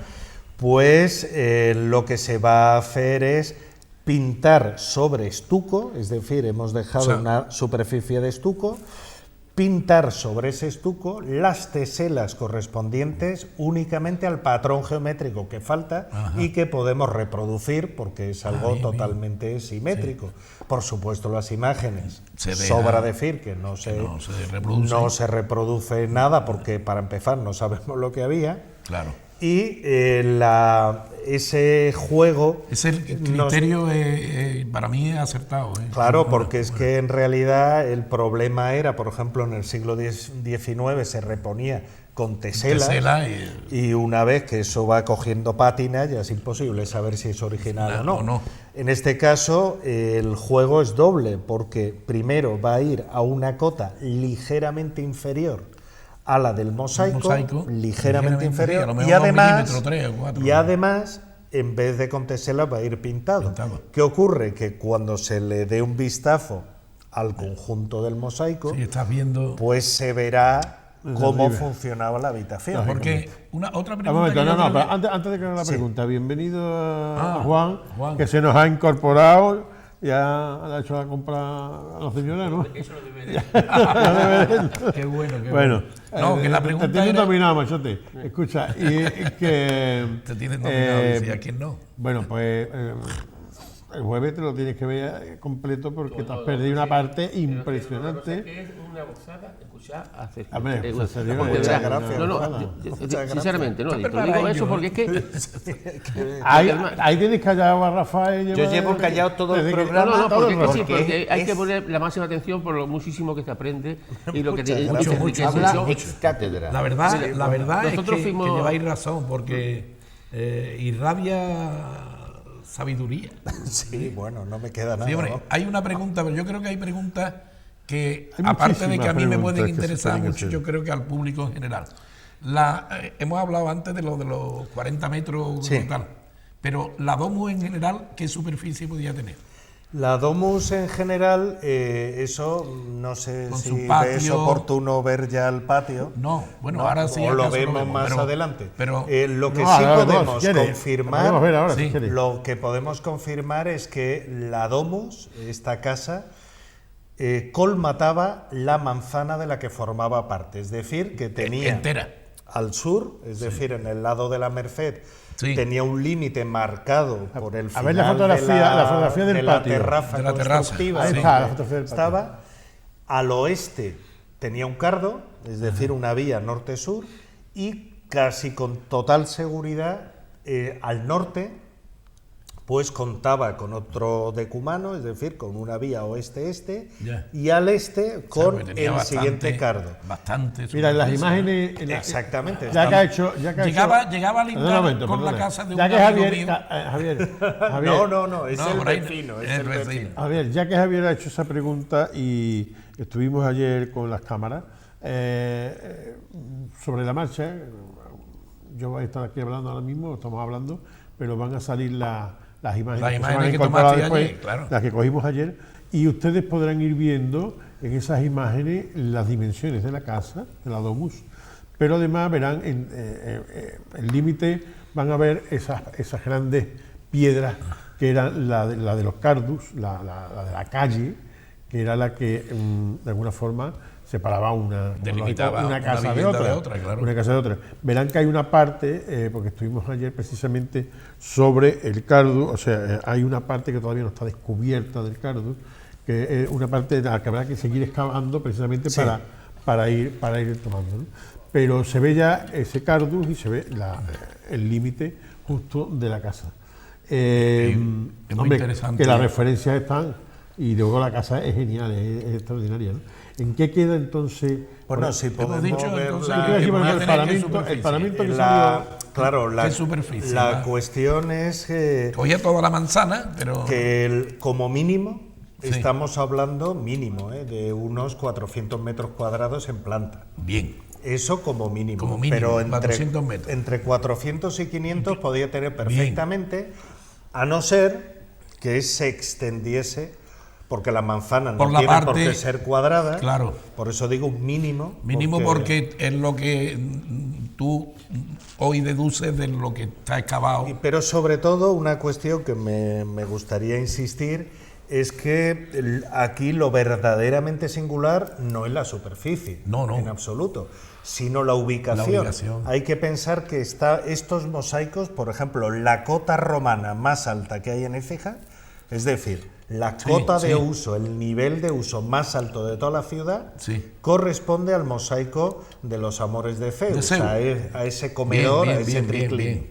pues lo que se va a hacer es pintar sobre estuco, es decir, hemos dejado una superficie de estuco, pintar sobre ese estuco las teselas correspondientes únicamente al patrón geométrico que falta y que podemos reproducir porque es algo totalmente simétrico. Sí. Por supuesto, las imágenes, sobra decir que no se reproduce nada porque, para empezar, no sabemos lo que había. Claro. Y ese juego... Ese criterio para mí es acertado. Claro, porque es que en realidad el problema era, por ejemplo, en el siglo XIX se reponía con teselas y una vez que eso va cogiendo pátina ya es imposible saber si es original o no. En este caso el juego es doble porque primero va a ir a una cota ligeramente inferior a la del mosaico, ligeramente inferior, y además, en vez de con teselas, va a ir pintado. ¿Qué ocurre? Que cuando se le dé un vistazo al conjunto del mosaico, estás viendo... pues se verá cómo funcionaba la habitación. Porque otra pregunta... Antes de que haga la pregunta, bienvenido a Juan, que se nos ha incorporado. Ya le ha hecho la compra a la señora, ¿no? Eso lo debe de. Qué bueno, qué bueno. No, que la pregunta te tienes era... dominado, machote. Escucha, y que... Te tienes dominado, decía, ¿quién no? Bueno, pues el jueves te lo tienes que ver completo porque te has perdido una parte impresionante. Es una gozada escuchar a Sergio. Hombre, muchas gracias. Sinceramente, no, te digo eso porque es que... Ahí tienes callado a Rafael. Yo llevo callado todo el programa. Porque hay que poner la máxima atención por lo muchísimo que se aprende y lo que te habla ex cátedra. La verdad es que lleváis razón, porque irradia sabiduría. Sí, bueno, no me queda nada. Sí, hombre, hay una pregunta, pero yo creo que hay preguntas que, aparte de que a mí me pueden interesar mucho, yo creo que al público en general. Hemos hablado antes de los 40 metros, tal, pero la domus en general, ¿qué superficie podía tener? La domus en general, eso no sé con si es oportuno ver ya el patio. No, bueno, ahora sí. O lo vemos más adelante. Pero lo que sí podemos confirmar, lo que podemos confirmar es que la domus, esta casa, colmataba la manzana de la que formaba parte. Es decir, que tenía entera. Al sur, es decir, en el lado de la Merced, tenía un límite marcado por el final la fotografía del patio, terraza constructiva. Ahí está, la fotografía del patio. Estaba al oeste, tenía un cardo, es decir, una vía norte-sur, y casi con total seguridad al norte, pues contaba con otro decumano, es decir, con una vía oeste-este, y al este con el siguiente cardo. Bastante. Mira, en las imágenes... Exactamente. Llegaba a lindar con la casa de un amigo mío. Javier. No, es el vecino. Javier, ya que Javier ha hecho esa pregunta y estuvimos ayer con las cámaras, sobre la marcha, yo voy a estar aquí hablando ahora mismo, estamos hablando, pero van a salir las imágenes que tomaste después, ayer, claro. las que cogimos ayer, y ustedes podrán ir viendo en esas imágenes las dimensiones de la casa, de la domus, pero además verán en el límite, van a ver esas grandes piedras que eran la de los cardus, la de la calle, que era la que de alguna forma separaba una casa de otra, claro. Una casa de otra. Verán que hay una parte, porque estuvimos ayer precisamente sobre el cardus, o sea, hay una parte que todavía no está descubierta del cardus, que es una parte de la que habrá que seguir excavando precisamente para ir tomando, ¿no? Pero se ve ya ese cardus y se ve el límite justo de la casa. Es muy interesante. Que las referencias están, y luego la casa es genial, es extraordinaria, ¿no? ¿En qué queda entonces? Bueno, si podemos ver el paramento que salió... Claro, ¿qué superficie? La cuestión es que... Cogía toda la manzana, pero... Que como mínimo estamos hablando mínimo de unos 400 metros cuadrados en planta. Bien. Eso como mínimo. Como mínimo, pero 400 metros. Entre 400 y 500 podía tener perfectamente, a no ser que se extendiese, porque la manzana no tiene por qué ser cuadrada. Claro. Por eso digo un mínimo. Mínimo porque es lo que tú hoy deduces de lo que está excavado. Pero sobre todo una cuestión que me gustaría insistir es que aquí lo verdaderamente singular no es la superficie, en absoluto, sino la ubicación. Hay que pensar que estos mosaicos, por ejemplo, la cota romana más alta que hay en Écija, es decir, la cota de uso, el nivel de uso más alto de toda la ciudad, corresponde al mosaico de los Amores de Zeus, a ese comedor, a ese triclín.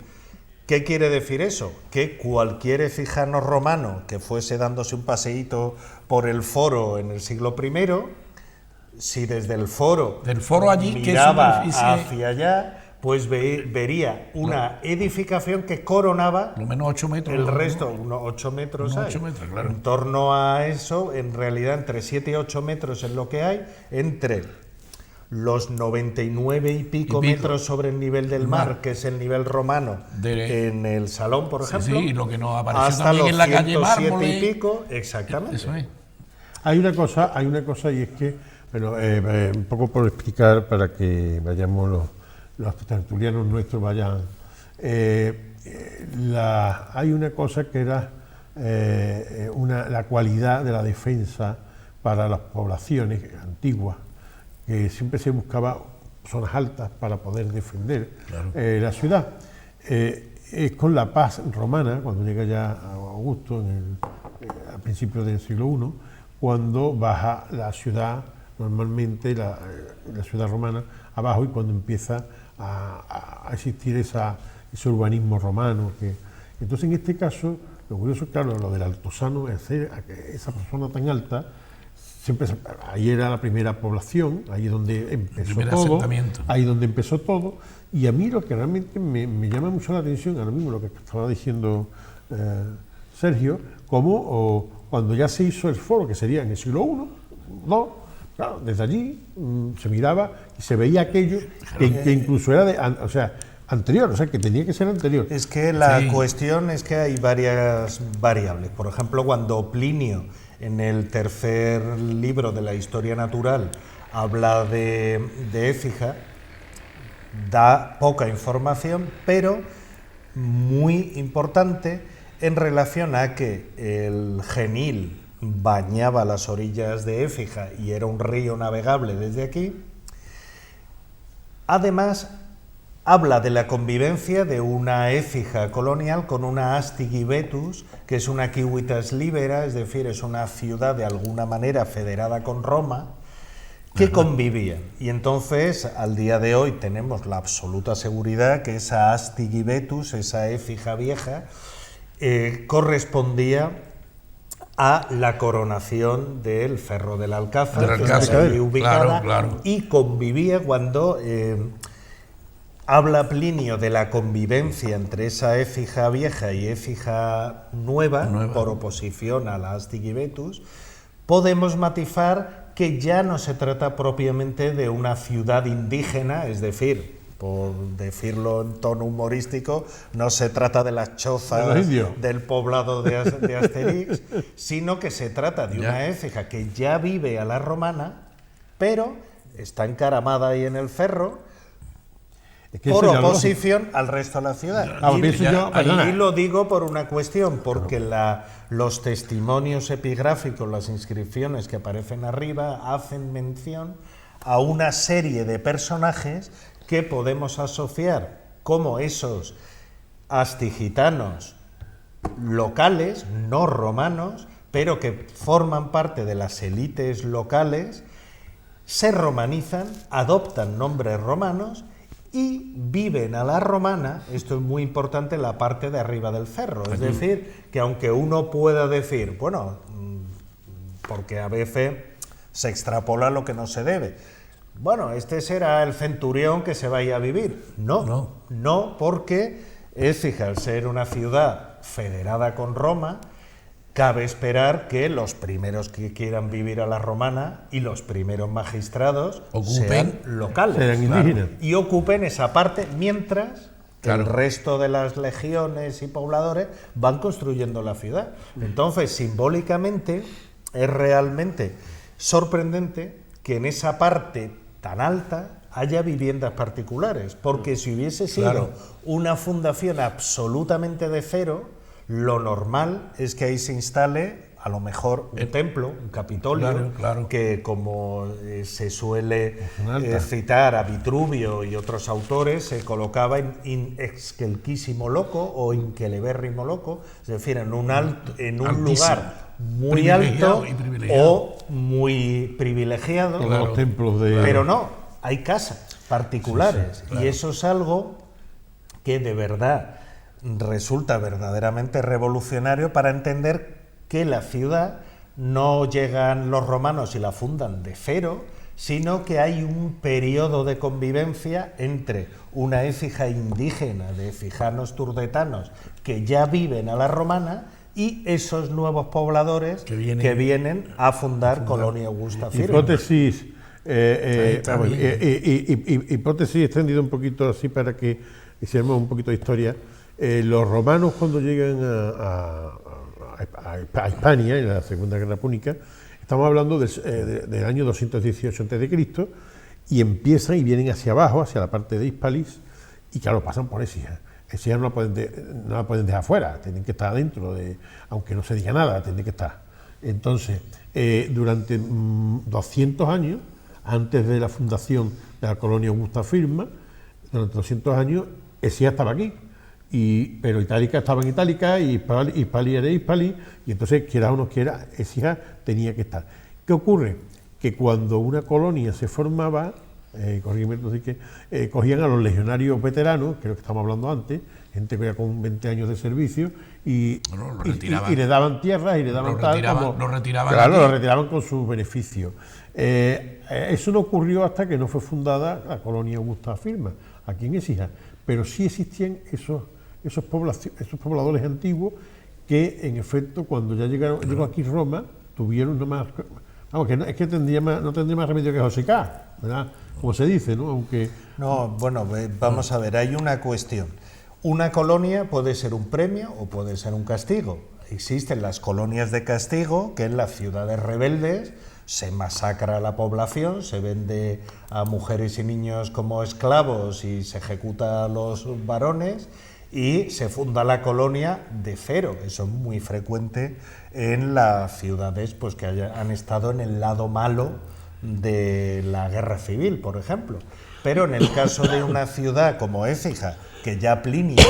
¿Qué quiere decir eso? Que cualquier ecijano romano que fuese dándose un paseíto por el foro en el siglo I, si desde el foro, allí, miraba hacia allá, pues vería una edificación que coronaba lo menos 8 metros, el resto, unos 8 metros unos hay. 8 metros, claro. En torno a eso, en realidad entre 7 y 8 metros es lo que hay, entre los 99 y pico metros sobre el nivel del mar, que es el nivel romano en el Salón, por ejemplo, y lo que nos apareció hasta también los en la calle 107 Mármoles, y pico, exactamente. Eso es. Hay una cosa y es que, bueno, un poco por explicar para que vayamos los tertulianos nuestros vayan. Hay una cosa que era la cualidad de la defensa para las poblaciones antiguas, que siempre se buscaba zonas altas para poder defender la ciudad. Es con la paz romana, cuando llega ya a Augusto, a principios del siglo I, cuando baja la ciudad, normalmente la ciudad romana, abajo, y cuando empieza a existir ese urbanismo romano. Entonces, en este caso, lo curioso, claro, lo del altosano, esa persona tan alta, ahí era la primera población, ahí es donde empezó todo, y a mí lo que realmente me llama mucho la atención, ahora mismo lo que estaba diciendo Sergio, como cuando ya se hizo el foro, que sería en el siglo I, II, claro, desde allí se miraba y se veía aquello que incluso era anterior, o sea, que tenía que ser anterior. Es que la cuestión es que hay varias variables. Por ejemplo, cuando Plinio, en el tercer libro de la Historia Natural, habla de Écija, da poca información, pero muy importante en relación a que el Genil bañaba las orillas de Écija y era un río navegable desde aquí. Además, habla de la convivencia de una Écija colonial con una Astigibetus, que es una Civitas Libera, es decir, es una ciudad de alguna manera federada con Roma, que convivían. Y entonces, al día de hoy, tenemos la absoluta seguridad que esa Astigibetus, esa Écija vieja, correspondía a la coronación del Ferro del Alcázar, que está allí ubicada, y convivía cuando... habla Plinio de la convivencia entre esa Écija vieja y Écija nueva, por oposición a la Astigibetus, podemos matizar que ya no se trata propiamente de una ciudad indígena, es decir, por decirlo en tono humorístico, no se trata de las chozas del poblado de Asterix, sino que se trata de una Écija que ya vive a la romana, pero está encaramada ahí en el Ferro, por oposición al resto de la ciudad. Y lo digo por una cuestión, porque los testimonios epigráficos, las inscripciones que aparecen arriba, hacen mención a una serie de personajes que podemos asociar como esos astigitanos locales, no romanos, pero que forman parte de las élites locales, se romanizan, adoptan nombres romanos y viven a la romana. Esto es muy importante en la parte de arriba del cerro, es decir, que aunque uno pueda decir, bueno, porque a veces se extrapola lo que no se debe, bueno, este será el centurión que se vaya a vivir. No, porque Écija, al ser una ciudad federada con Roma, cabe esperar que los primeros que quieran vivir a la romana y los primeros magistrados sean locales, sean indígenas, y ocupen esa parte mientras Claro. el resto de las legiones y pobladores van construyendo la ciudad. Entonces, simbólicamente, es realmente sorprendente que en esa parte tan alta haya viviendas particulares, porque si hubiese sido Claro. una fundación absolutamente de cero, lo normal es que ahí se instale a lo mejor un templo, un capitolio, Claro, claro. que como se suele citar a Vitruvio y otros autores, se colocaba in excelquísimo loco o incelebérrimo loco, es decir, en un Altísimo. lugar muy Privilegiado alto y privilegiado. o muy privilegiado, Con los templos de... pero no, hay casas particulares, claro. y eso es algo que de verdad resulta verdaderamente revolucionario para entender que la ciudad no llegan los romanos y la fundan de cero, sino que hay un periodo de convivencia entre una écija indígena de écijanos turdetanos que ya viven a la romana y esos nuevos pobladores que vienen a fundar Colonia Augusta Firme. Hipótesis, hipótesis extendida un poquito así para que hiciéramos un poquito de historia. Los romanos, cuando llegan a Hispania, en la Segunda Guerra Púnica, estamos hablando del año 218 a.C., y empiezan y vienen hacia abajo, hacia la parte de Hispalis, y claro, pasan por Écija. Écija no la pueden dejar fuera, tienen que estar adentro, aunque no se diga nada, tienen que estar. Entonces, durante 200 años, antes de la fundación de la Colonia Augusta Firma, durante 200 años, Écija estaba aquí. Pero Itálica estaba en Itálica y Hispali era Hispali, y entonces, quiera o no quiera, Écija tenía que estar. ¿Qué ocurre? Que cuando una colonia se formaba, cogían a los legionarios veteranos, que es lo que estamos hablando antes, gente que ya con 20 años de servicio, y le daban tierras y le daban lo retiraban. Claro, lo retiraban con sus beneficios. Eso no ocurrió hasta que no fue fundada la Colonia Augusta Firma, aquí en Écija, pero sí existían esos pobladores antiguos que, en efecto, cuando ya llegó aquí Roma, tuvieron nomás... Vamos, que no tendría más remedio que Josecá, ¿verdad? Como se dice, ¿no? Aunque... No, bueno, vamos a ver, hay una cuestión. Una colonia puede ser un premio o puede ser un castigo. Existen las colonias de castigo, que en las ciudades rebeldes se masacra a la población, se vende a mujeres y niños como esclavos y se ejecuta a los varones, y se funda la colonia de cero. Eso es muy frecuente en las ciudades pues, que han estado en el lado malo de la guerra civil, por ejemplo. Pero en el caso de una ciudad como Écija, que ya Plinio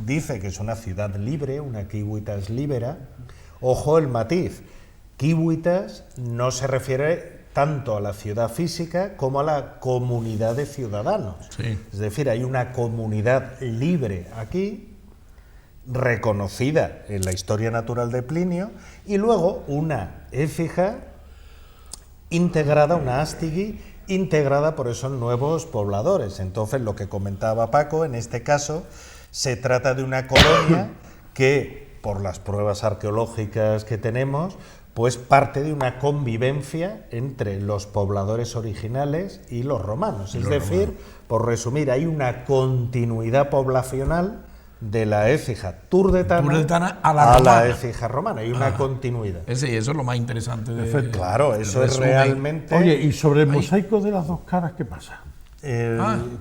dice que es una ciudad libre, una civitas libera, ojo el matiz, civitas no se refiere tanto a la ciudad física como a la comunidad de ciudadanos. Sí. Es decir, hay una comunidad libre aquí, reconocida en la historia natural de Plinio, y luego una Écija integrada, una Astigi integrada por esos nuevos pobladores. Entonces, lo que comentaba Paco, en este caso, se trata de una colonia que, por las pruebas arqueológicas que tenemos, pues parte de una convivencia entre los pobladores originales y los romanos. Es decir, por resumir, hay una continuidad poblacional de la Écija turdetana a la Écija romana. Hay una continuidad. Eso es lo más interesante de... Claro, eso es realmente... Oye, ¿y sobre el mosaico de las dos caras qué pasa?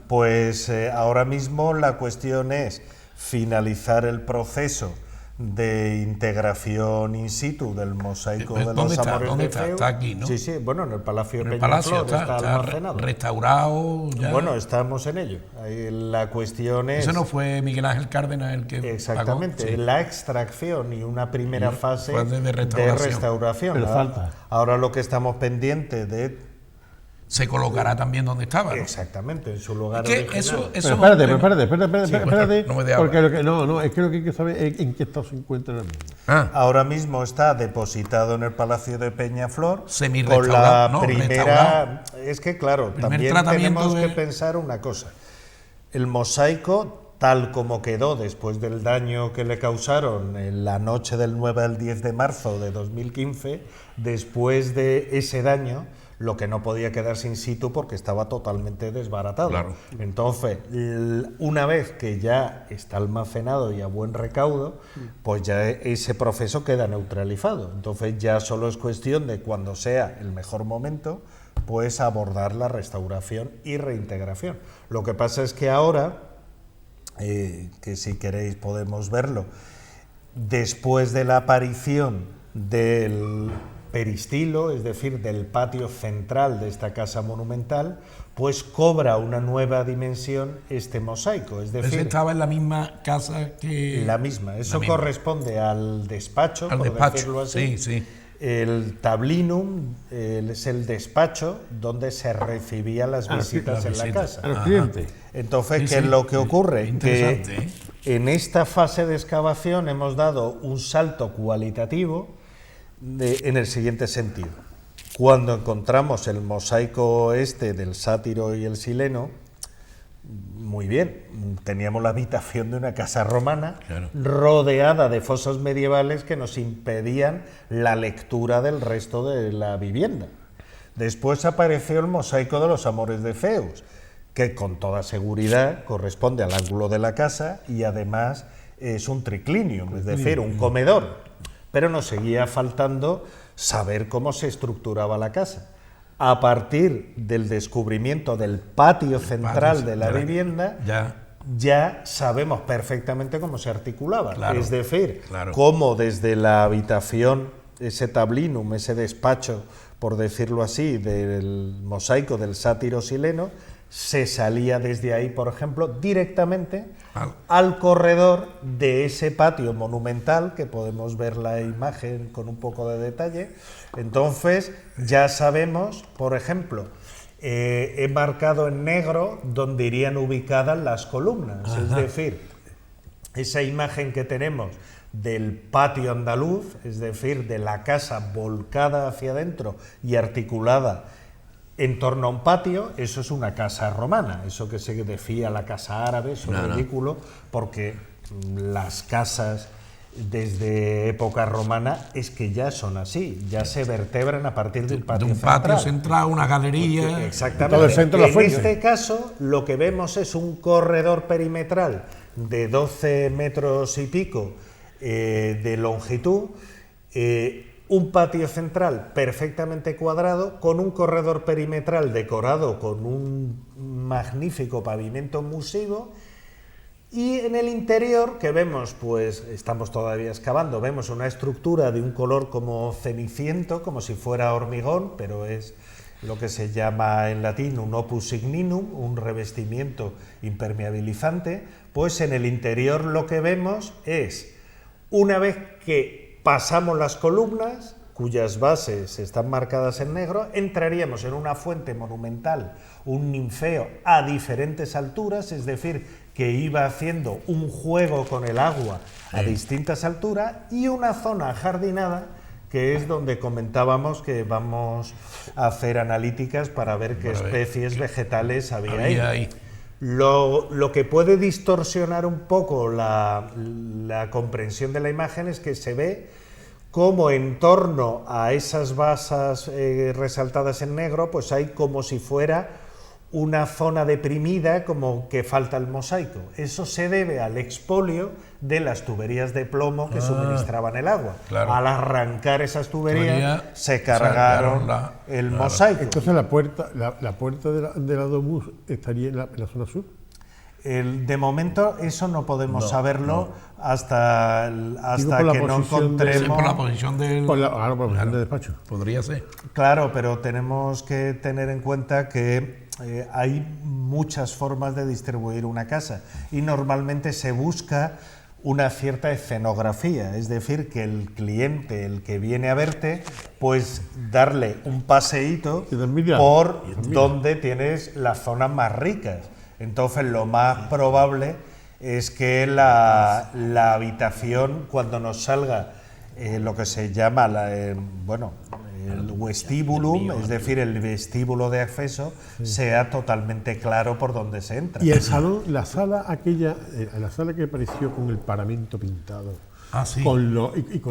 Pues ahora mismo la cuestión es finalizar el proceso de integración in situ del mosaico de los amores de Feu. Está aquí, ¿no? Sí, sí, bueno, en el Palacio de Peñaflor está almacenado. Restaurado ya. Bueno, estamos en ello. La cuestión es... Eso no fue Miguel Ángel Cárdenas el que Exactamente, pagó, sí. La extracción y una primera fase de restauración. Pero falta. Ahora lo que estamos pendientes de... Se colocará también donde estaba, ¿no? Exactamente, en su lugar ¿Qué? original. Eso Espérate, sí, espérate, no me dé porque agua. es que lo que hay que saber es en qué estado se encuentra ahora mismo. Ahora mismo está depositado en el Palacio de Peñaflor Semi-restaurado, con la no, primera... restaurado. Es que claro, Primer también tratamiento tenemos que pensar una cosa. El mosaico tal como quedó después del daño que le causaron en la noche del 9 al 10 de marzo de 2015, después de ese daño, lo que no podía quedarse in situ porque estaba totalmente desbaratado. Claro. Entonces, una vez que ya está almacenado y a buen recaudo, pues ya ese proceso queda neutralizado. Entonces ya solo es cuestión de, cuando sea el mejor momento, pues abordar la restauración y reintegración. Lo que pasa es que ahora, que si queréis podemos verlo, después de la aparición del peristilo, es decir, del patio central de esta casa monumental, pues cobra una nueva dimensión este mosaico. Es decir, ese estaba en la misma casa que... La misma. Eso corresponde al despacho, al por despacho, decirlo así. sí. El tablinum es el despacho donde se recibían las visitas en la casa. A los clientes. Entonces, Sí, ¿qué es sí. lo que ocurre? Interesante, Que en esta fase de excavación hemos dado un salto cualitativo en el siguiente sentido. Cuando encontramos el mosaico este del sátiro y el sileno, muy bien, teníamos la habitación de una casa romana, Claro. rodeada de fosas medievales que nos impedían la lectura del resto de la vivienda. Después apareció el mosaico de los Amores de Zeus, que con toda seguridad corresponde al ángulo de la casa y además es un triclinium, es decir, un comedor. Pero nos seguía faltando saber cómo se estructuraba la casa. A partir del descubrimiento del patio central de la vivienda, ya sabemos perfectamente cómo se articulaba. Claro, es decir, claro. cómo desde la habitación, ese tablinum, ese despacho, por decirlo así, del mosaico del sátiro sileno, se salía desde ahí, por ejemplo, directamente al corredor de ese patio monumental, que podemos ver la imagen con un poco de detalle. Entonces ya sabemos, por ejemplo, he marcado en negro donde irían ubicadas las columnas. Ajá. Es decir, esa imagen que tenemos del patio andaluz, es decir, de la casa volcada hacia adentro y articulada en torno a un patio, eso es una casa romana. Eso que se decía la casa árabe, eso es ridículo, porque las casas desde época romana es que ya son así, ya se vertebran a partir de un patio central. De un patio central, una galería... Porque, exactamente. Todo el centro de la fuente. En este caso, lo que vemos es un corredor perimetral de 12 metros y pico de longitud, un patio central perfectamente cuadrado, con un corredor perimetral decorado con un magnífico pavimento musivo, y en el interior, que vemos, pues estamos todavía excavando, vemos una estructura de un color como ceniciento, como si fuera hormigón, pero es lo que se llama en latín un opus igninum, un revestimiento impermeabilizante. Pues en el interior lo que vemos es, una vez que pasamos las columnas, cuyas bases están marcadas en negro, entraríamos en una fuente monumental, un ninfeo a diferentes alturas, es decir, que iba haciendo un juego con el agua a distintas alturas, y una zona ajardinada, que es donde comentábamos que vamos a hacer analíticas para ver qué especies vegetales había ahí. Lo que puede distorsionar un poco la comprensión de la imagen es que se ve como en torno a esas basas resaltadas en negro, pues hay como si fuera una zona deprimida, como que falta el mosaico. Eso se debe al expolio de las tuberías de plomo que suministraban el agua. Claro. Al arrancar esas tuberías se cargaron el mosaico. Entonces la puerta de la Domus estaría en la zona sur. De momento eso no podemos saberlo hasta que no encontremos... por la posición del... Por la posición del despacho. Podría ser. Claro, pero tenemos que tener en cuenta que hay muchas formas de distribuir una casa y normalmente se busca una cierta escenografía, es decir, que el cliente, el que viene a verte, pues darle un paseíto por donde tienes las zonas más ricas. Entonces lo más probable es que la habitación, cuando nos salga lo que se llama el vestíbulum, es decir, el vestíbulo de acceso, sea totalmente claro por dónde se entra. Y el salón, la sala aquella, la sala que apareció con el paramento pintado, sí. con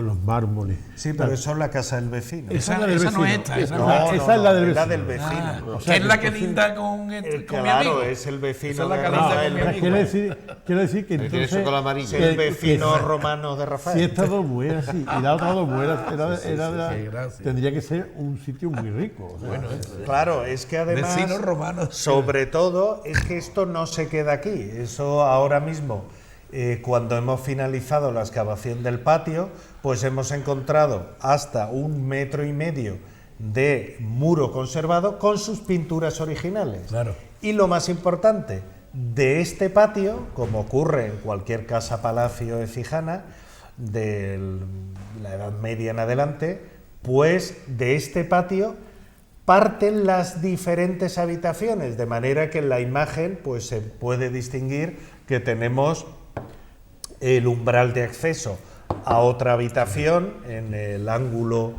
los mármoles. Sí, pero eso es la casa del vecino. Esa no es esta, esa esa es la del es la vecino. del vecino. O sea, es la que entonces- linda con mi Claro, amigo. es el vecino Esa es la de que linda con mi Rafael. amigo. Quiero decir que Tiene entonces... eso con la amarilla. Es el que- vecino que- romano de Rafael. Si esta domo era así y la otra domo era sí, gracias. tendría que ser un sitio muy rico. O sea, Claro, es que además, Vecinos romanos. sobre todo, es que esto no se queda aquí. Eso ahora mismo, cuando hemos finalizado la excavación del patio, pues hemos encontrado hasta 1,5 metros de muro conservado con sus pinturas originales. Claro. Y lo más importante, de este patio, como ocurre en cualquier casa-palacio ecijana, de la Edad Media en adelante, pues de este patio parten las diferentes habitaciones, de manera que en la imagen pues se puede distinguir que tenemos el umbral de acceso a otra habitación en el ángulo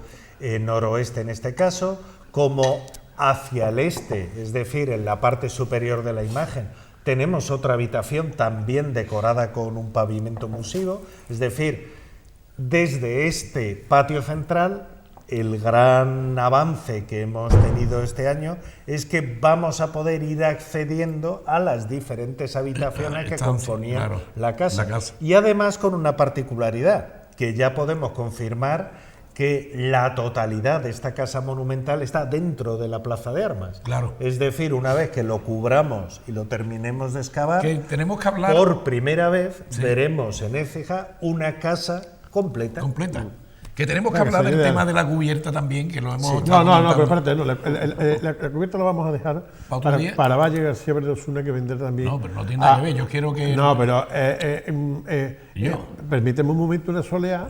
noroeste en este caso, como hacia el este, es decir, en la parte superior de la imagen, tenemos otra habitación también decorada con un pavimento musivo, es decir, desde este patio central, el gran avance que hemos tenido este año es que vamos a poder ir accediendo a las diferentes habitaciones que componían claro, la casa. la casa. Y además con una particularidad, que ya podemos confirmar que la totalidad de esta casa monumental está dentro de la Plaza de Armas. Claro. Es decir, una vez que lo cubramos y lo terminemos de excavar, Que tenemos que hablar por primera vez veremos en Écija una casa completa. completa. Que tenemos que Claro, hablar del sería- tema de la cubierta también, que lo hemos No, estado no, pero comentando. espérate, la cubierta la vamos a dejar ¿Para otro día? para Valle García Verde Osuna, que vendrá también. No, pero no tiene nada que ver, yo quiero que... No, pero Yo. permíteme un momento una soleá,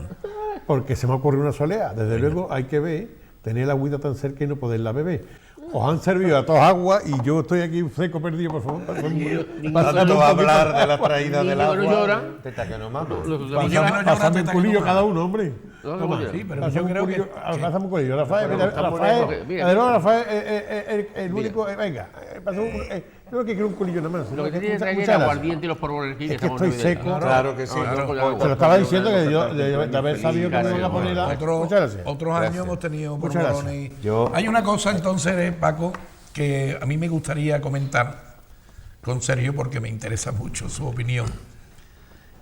porque se me ocurre una soleá. Desde luego hay que ver, tener la agüita tan cerca y no poderla beber. Os han servido a todos agua y yo estoy aquí seco perdido, por favor. Pasadme un Tanto poquito- hablar de la traída del Niño que no agua. llora. Teta que no mama. Niño que no llora, Pasadme un teta que culillo no cada mama. uno, hombre. No, Toma. no, Sí, pero Pásame yo un creo culillo, que... pásame un culillo. Rafael, Pero mira, estamos Rafael, lejos, mira. además, Rafael, el único, venga, pásame creo que quiero un culillo nada más. Lo que tiene que Muchas traer es el gracias. aguardiente y los porbones. Es que estoy seco. Claro que sí. Se lo estaba diciendo que yo, de haber sabido que me iban a poner la... Muchas gracias. Otros años hemos tenido Muchas borbolones. Yo- Hay una cosa entonces, Paco, que a mí me gustaría comentar con Sergio porque me interesa mucho su opinión.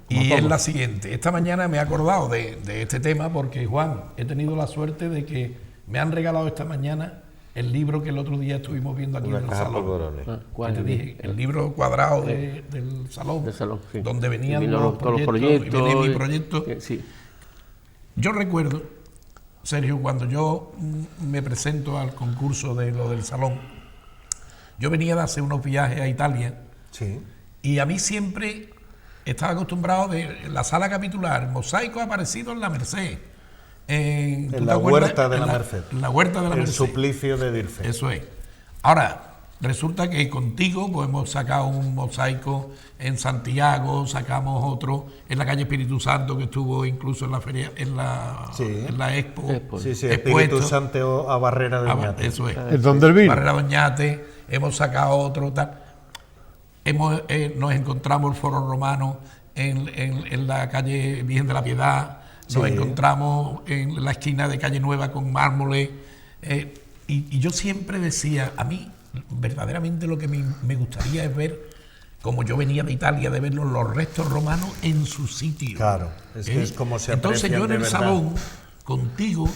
Y es la siguiente. Esta mañana me he acordado de este tema porque, Juan, he tenido la suerte de que me han regalado esta mañana el libro que el otro día estuvimos viendo aquí Una en el caja de salón. polvorones. ¿Cuál? Que te dije, el libro cuadrado del salón, Del salón, sí. donde venían Vino los todos los proyectos, y venía mi proyectos. proyecto. Sí. Yo recuerdo, Sergio, cuando yo me presento al concurso de lo del salón, yo venía de hacer unos viajes a Italia Sí. y a mí siempre estaba acostumbrado de la sala capitular, mosaico ha aparecido en la Merced. En ¿tú te la acuerdas? huerta de la En Merced. En la huerta de la El Merced. suplicio de Dirce. Eso es. Ahora, resulta que contigo pues, hemos sacado un mosaico en Santiago, sacamos otro en la calle Espíritu Santo, que estuvo incluso en la feria, en la Expo. Expo. Sí, sí, expuesto. Espíritu Santo a Barrera de Oñate. Eso es. El don del vino. Barrera Doñate, hemos sacado otro, tal. Nos encontramos el Foro Romano en la calle Virgen de la Piedad, nos encontramos en la esquina de Calle Nueva con mármoles. Y yo siempre decía, a mí verdaderamente lo que me gustaría es ver, como yo venía de Italia, de ver los restos romanos en su sitio. Claro, es que es como se Entonces aprecian yo en de el verdad. salón, contigo,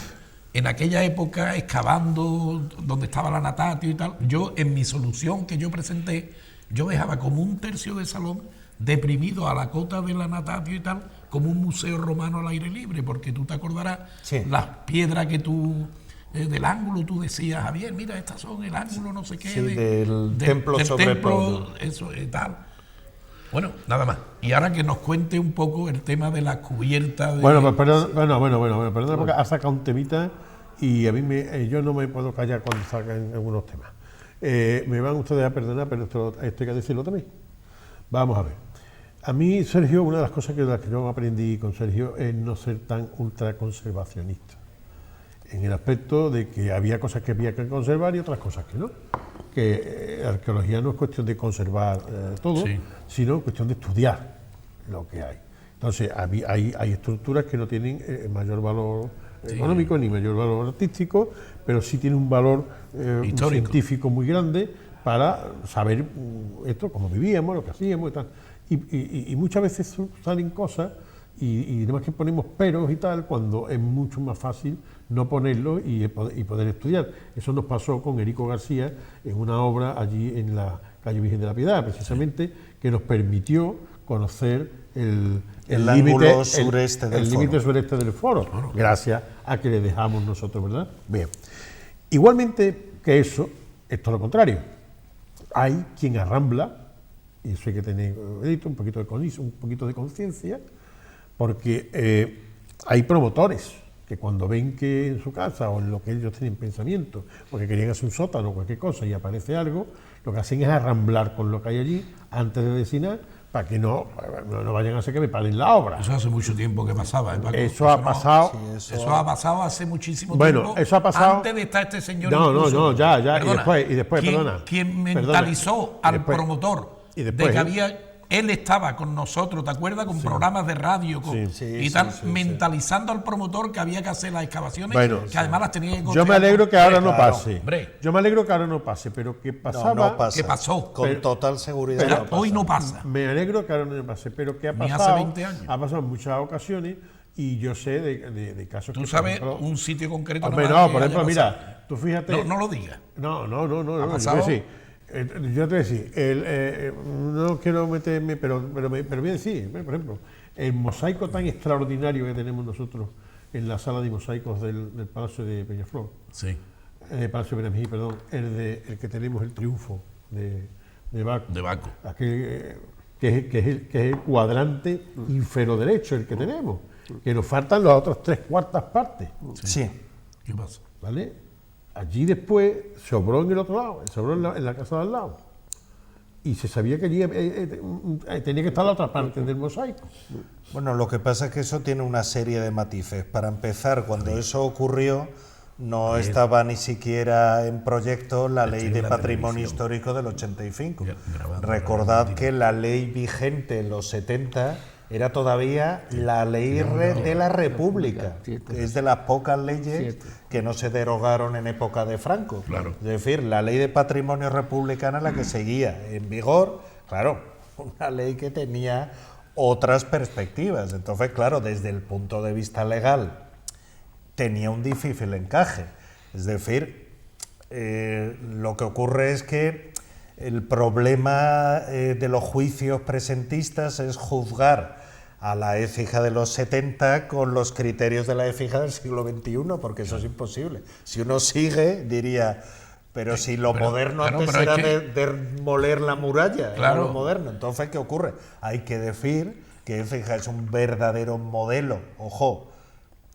en aquella época, excavando donde estaba la Natatio y tal, yo en mi solución que yo presenté, yo dejaba como un tercio del salón deprimido a la cota de la Natatio y tal, como un museo romano al aire libre, porque tú te acordarás, Sí. las piedras que tú, del ángulo, tú decías, Javier, mira, estas son el ángulo no sé qué. Sí, del templo sobre templo, todo. eso y tal. Bueno, nada más. Y ahora que nos cuente un poco el tema de la cubierta de... Bueno, pues perdón, perdón, porque ha sacado un temita y a mí yo no me puedo callar cuando sacan algunos temas. Me van ustedes a perdonar, pero esto hay que decirlo también. Vamos a ver. A mí, Sergio, una de las cosas que yo aprendí con Sergio es no ser tan ultraconservacionista. en el aspecto de que había cosas que había que conservar y otras cosas que no. Que arqueología no es cuestión de conservar todo, sino cuestión de estudiar lo que hay. Entonces, hay estructuras que no tienen mayor valor económico ni mayor valor artístico, pero sí tienen un valor científico muy grande para saber esto, cómo vivíamos, lo que hacíamos y tal. Y muchas veces salen cosas y además que ponemos peros y tal, cuando es mucho más fácil no ponerlo y poder estudiar. Eso nos pasó con Erico García en una obra allí en la calle Virgen de la Piedad, precisamente, que nos permitió conocer el ángulo sureste del el límite sureste del foro, gracias a que le dejamos nosotros, ¿verdad? Bien. Igualmente que eso, esto es lo contrario. Hay quien arrambla, y eso hay que tener un poquito de conciencia, porque hay promotores que cuando ven que en su casa o en lo que ellos tienen pensamiento, porque querían hacer un sótano o cualquier cosa y aparece algo, lo que hacen es arramblar con lo que hay allí antes de destinar, para que no vayan a hacer que me paren la obra. Eso hace mucho tiempo que pasaba, Paco. Eso ha pasado. Sí, eso ha pasado hace muchísimo bueno, tiempo. Eso ha pasado. Antes de estar este señor. No, ya. Perdona, y después, perdona. Quien mentalizó al promotor y después, de que había. Él estaba con nosotros, ¿te acuerdas? Con programas de radio mentalizando al promotor que había que hacer las excavaciones, que además las tenía que yo me alegro que ahora no pase. Hombre. Yo me alegro que ahora no pase, pero que pasaba. No pasa. ¿Qué pasó? Con total seguridad. Hoy no pasa. Me alegro que ahora no pase, pero que ha Ni pasado. hace 20 años. Ha pasado en muchas ocasiones y yo sé de casos ¿Tú que. sabes por ejemplo, un sitio concreto? Hombre, nomás no, que por haya ejemplo, pasado? mira, tú fíjate. No lo digas. No, ¿Ha yo pasado? te yo te voy a decir, no quiero meterme, pero voy a decir, por ejemplo, el mosaico tan extraordinario que tenemos nosotros en la sala de mosaicos del Palacio de Peñaflor, Palacio de Benamí, perdón, el que tenemos el triunfo de Baco. De Baco. Que es el cuadrante inferoderecho, el que tenemos, que nos faltan las otras 3/4 partes. Sí. ¿Qué pasa? ¿Vale? Allí después sobró en el otro lado, sobró en la casa de al lado. Y se sabía que allí tenía que estar la otra parte del mosaico. Bueno, lo que pasa es que eso tiene una serie de matices. Para empezar, cuando eso ocurrió, no estaba ni siquiera en proyecto la Ley de Patrimonio Histórico del 85. Recordad que la ley vigente en los 70 era todavía la ley de la República. Es de las pocas leyes que no se derogaron en época de Franco. Claro. Es decir, la ley de patrimonio republicana la que seguía en vigor, claro, una ley que tenía otras perspectivas. Entonces, claro, desde el punto de vista legal tenía un difícil encaje. Es decir, lo que ocurre es que el problema de los juicios presentistas es juzgar a la Écija de los 70 con los criterios de la Écija del siglo XXI, porque eso es imposible. Si uno sigue, diría, pero si lo moderno antes era demoler la muralla, era lo moderno. Entonces, ¿qué ocurre? Hay que decir que Écija es un verdadero modelo. Ojo,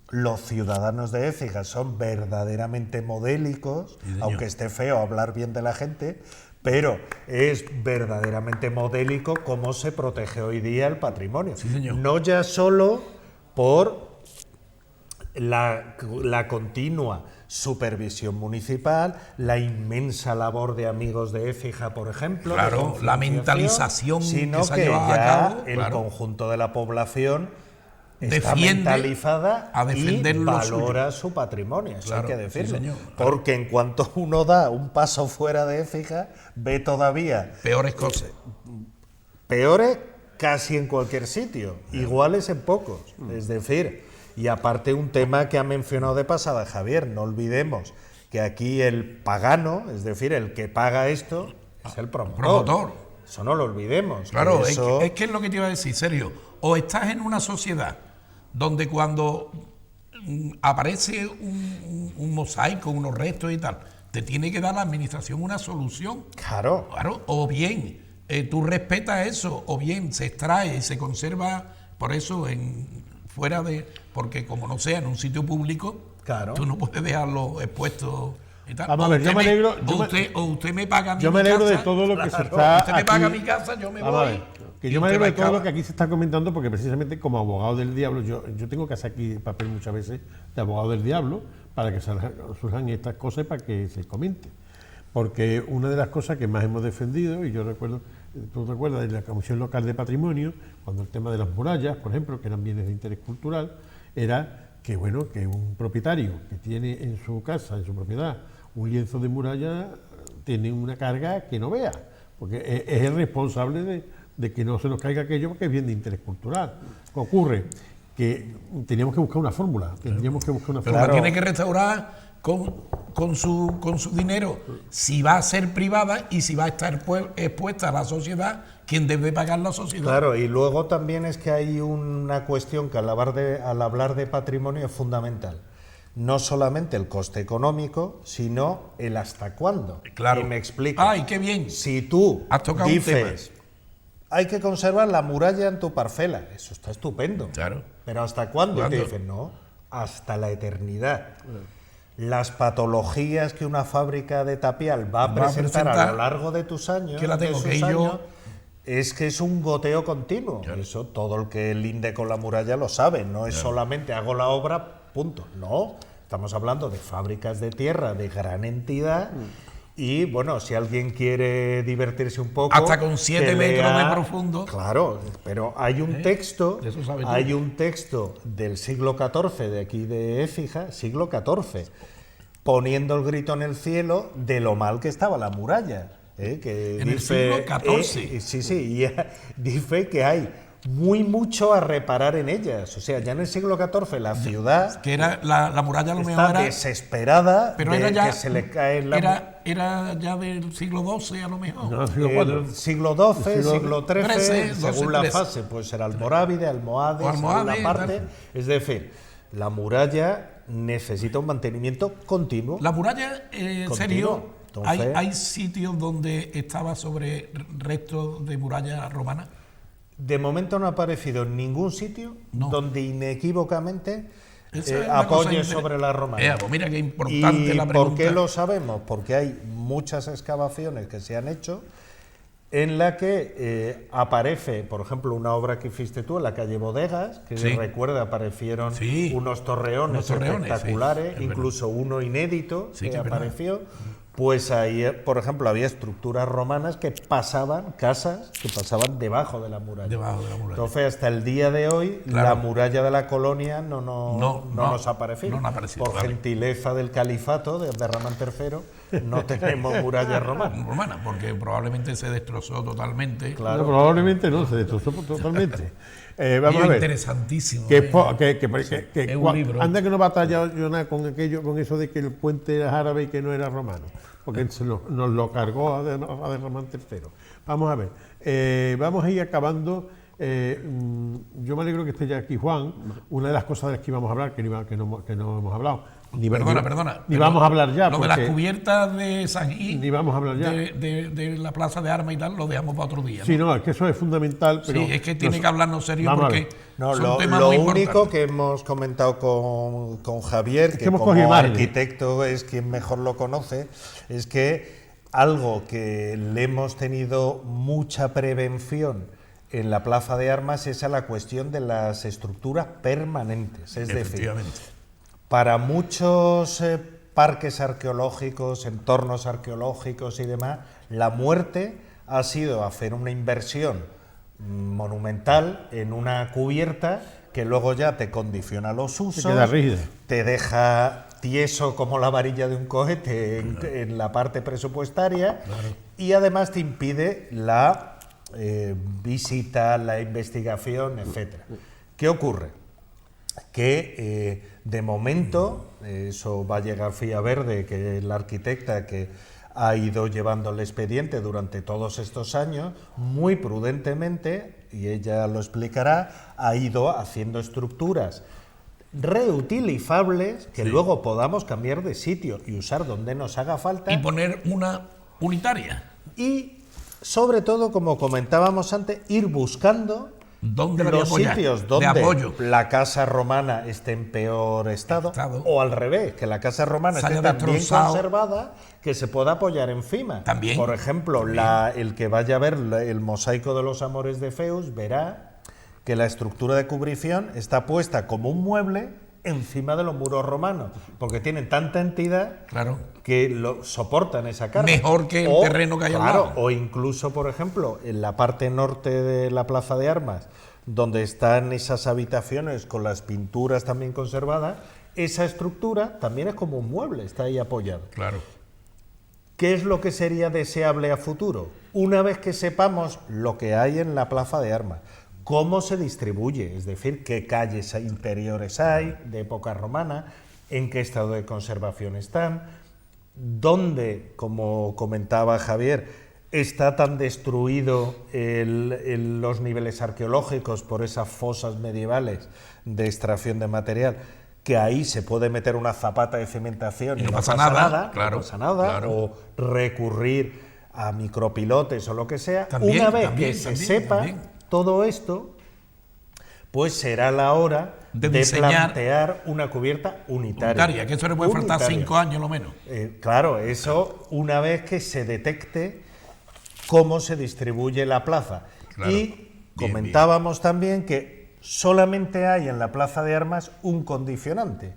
los ciudadanos de Écija son verdaderamente modélicos, aunque esté feo hablar bien de la gente, pero es verdaderamente modélico cómo se protege hoy día el patrimonio. Sí, señor. No ya solo por la continua supervisión municipal, la inmensa labor de amigos de Écija, por ejemplo, claro, la mentalización sino que se ha que llevado a cabo, el conjunto de la población está defiende mentalizada a defender y lo valora su patrimonio, eso Claro, hay que decirlo. sí, señor. Porque en cuanto uno da un paso fuera de Écija, ve todavía peores cosas. peores casi en cualquier sitio, iguales en pocos. Es decir, y aparte un tema que ha mencionado de pasada Javier, no olvidemos que aquí el pagano, es decir, el que paga esto, es el promotor. Eso no lo olvidemos. Claro, eso... es que es lo que te iba a decir, Sergio. O estás en una sociedad donde cuando aparece un mosaico, unos restos y tal, te tiene que dar la administración una solución. Claro. O bien tú respetas eso, o bien se extrae y se conserva, por eso fuera de, porque como no sea en un sitio público, claro, tú no puedes dejarlo expuesto y tal. Vamos a ver, yo me alegro. Usted me paga mi casa. Yo me alegro de todo lo que se está. Usted me paga mi casa, yo me voy. Que yo me alegro de todo lo que aquí se está comentando, porque precisamente como abogado del diablo, yo tengo que hacer aquí papel muchas veces de abogado del diablo, para que surjan estas cosas y para que se comente. Porque una de las cosas que más hemos defendido, y yo recuerdo, tú recuerdas de la Comisión Local de Patrimonio, cuando el tema de las murallas, por ejemplo, que eran bienes de interés cultural, era que, bueno, que un propietario que tiene en su casa, en su propiedad, un lienzo de muralla, tiene una carga que no vea, porque es el responsable de que no se nos caiga aquello porque es bien de interés cultural. ¿Qué ocurre? Que teníamos que buscar una fórmula, tendríamos que buscar una Pero fórmula. la tiene que restaurar con su dinero, si va a ser privada y si va a estar expuesta a la sociedad, quien debe pagar la sociedad. Claro, y luego también es que hay una cuestión que al hablar de patrimonio es fundamental. No solamente el coste económico, sino el hasta cuándo. Claro. Y me explico. ¡Ay, qué bien! Si tú Has tocado un dices, hay que conservar la muralla en tu parcela, eso está estupendo. Claro. Pero ¿hasta cuándo? Y ¿Cuándo? te dicen, no, hasta la eternidad. Las patologías que una fábrica de tapial va a presentar a lo largo de tus años, que la tengo de que sus ir yo. años, es que es un goteo continuo. Claro. Eso todo el que linde con la muralla lo sabe. No es solamente hago la obra, punto. No, estamos hablando de fábricas de tierra de gran entidad. Y bueno, si alguien quiere divertirse un poco, Hasta con 7 que metros lea- de profundo. Claro, pero hay un texto, Eso sabes tú. hay un texto del siglo XIV de aquí de Écija, siglo XIV, poniendo el grito en el cielo de lo mal que estaba la muralla. Que En el siglo XIV. sí, y dice que hay mucho a reparar en ellas. O sea, ya en el siglo XIV la ciudad Que era la muralla a lo mejor está era, desesperada pero de era ya que se le cae la era ya del siglo XII a lo mejor. No, siglo IV. siglo XII, siglo XIII, XIII, según la 12, fase, pues era almorávide, almohade, O según almohade, la parte. tal. Es decir, la muralla necesita un mantenimiento continuo. La muralla, en Continuo. serio, Entonces- hay sitios donde estaba sobre restos de muralla romana. De momento no ha aparecido en ningún sitio No. donde inequívocamente Esa es una apoye cosa sobre la romana. Pues mira qué importante ¿Y la pregunta. por qué lo sabemos? Porque hay muchas excavaciones que se han hecho en la que aparece, por ejemplo, una obra que hiciste tú en la calle Bodegas, que Sí. recuerda, aparecieron Sí. unos torreones, Unos torreones, espectaculares, sí, es incluso uno inédito Sí, que que es verdad. apareció. Pues ahí, por ejemplo, había estructuras romanas que pasaban, casas que pasaban debajo de la muralla. Debajo de la muralla. Entonces, hasta el día de hoy, Claro. la muralla de la colonia no No, nos ha aparecido. no nos ha aparecido, Por vale. gentileza del califato de Abderramán III, no tenemos muralla romana. Romana, porque probablemente se destrozó totalmente. Claro. No, probablemente no, se destrozó totalmente. Vamos Y a ver. interesantísimo. Que, ¿eh? que Es un libro. anda que no batalla yo nada con aquello, con eso de que el puente era árabe y que no era romano, porque nos lo cargó a Abderramán III. Vamos a ver, vamos a ir acabando. Yo me alegro que esté ya aquí Juan. Una de las cosas de las que íbamos a hablar, que no hemos hablado. Perdona. Ni vamos a hablar ya. Lo de las porque cubiertas de San Gil, Ni vamos a hablar ya. de la plaza de armas y tal, lo dejamos para otro día. ¿no? Sí, no, es que eso es fundamental. Pero Sí, es que tiene que hablarnos serio Vamos a porque ver. No, son temas lo muy único importantes. que hemos comentado con Javier, que que hemos como cogido imágenes. arquitecto es quien mejor lo conoce, es que algo que le hemos tenido mucha prevención en la Plaza de Armas es a la cuestión de las estructuras permanentes. Es decir, Efectivamente. para muchos parques arqueológicos, entornos arqueológicos y demás, la muerte ha sido hacer una inversión monumental en una cubierta que luego ya te condiciona los usos, queda rígida. te deja tieso como la varilla de un cohete en la parte presupuestaria y además te impide la visita, la investigación, etcétera. ¿Qué ocurre? Que de momento, eso va a llegar Fía Verde, que es la arquitecta que ha ido llevando el expediente durante todos estos años, muy prudentemente, y ella lo explicará, ha ido haciendo estructuras reutilizables que luego podamos cambiar de sitio y usar donde nos haga falta. Y poner una unitaria. Y sobre todo, como comentábamos antes, ir buscando ¿Dónde la voy a los apoyar? sitios De donde apoyo. la casa romana esté en peor estado, o al revés, que la casa romana Se esté haya tan bien destrozado. conservada que se pueda apoyar encima. También. Por ejemplo, el que vaya a ver el mosaico de los amores de Feus verá que la estructura de cubrición está puesta como un mueble encima de los muros romanos, porque tienen tanta entidad Claro. que soportan esa carga. Mejor que el terreno que hay al lado. O incluso, por ejemplo, en la parte norte de la Plaza de Armas, donde están esas habitaciones con las pinturas también conservadas, esa estructura también es como un mueble, está ahí apoyado. Claro. ¿Qué es lo que sería deseable a futuro? Una vez que sepamos lo que hay en la Plaza de Armas, cómo se distribuye, es decir, qué calles interiores hay de época romana, en qué estado de conservación están, dónde, como comentaba Javier, está tan destruido los niveles arqueológicos por esas fosas medievales de extracción de material, que ahí se puede meter una zapata de cementación y no pasa nada, claro, no pasa nada, claro. o recurrir a micropilotes o lo que sea. Una vez que se sepa todo esto, pues será la hora de plantear una cubierta unitaria. Que eso le puede faltar 5 años lo menos. Claro, eso una vez que se detecte cómo se distribuye la plaza. Claro. Y comentábamos también que solamente hay en la Plaza de Armas un condicionante,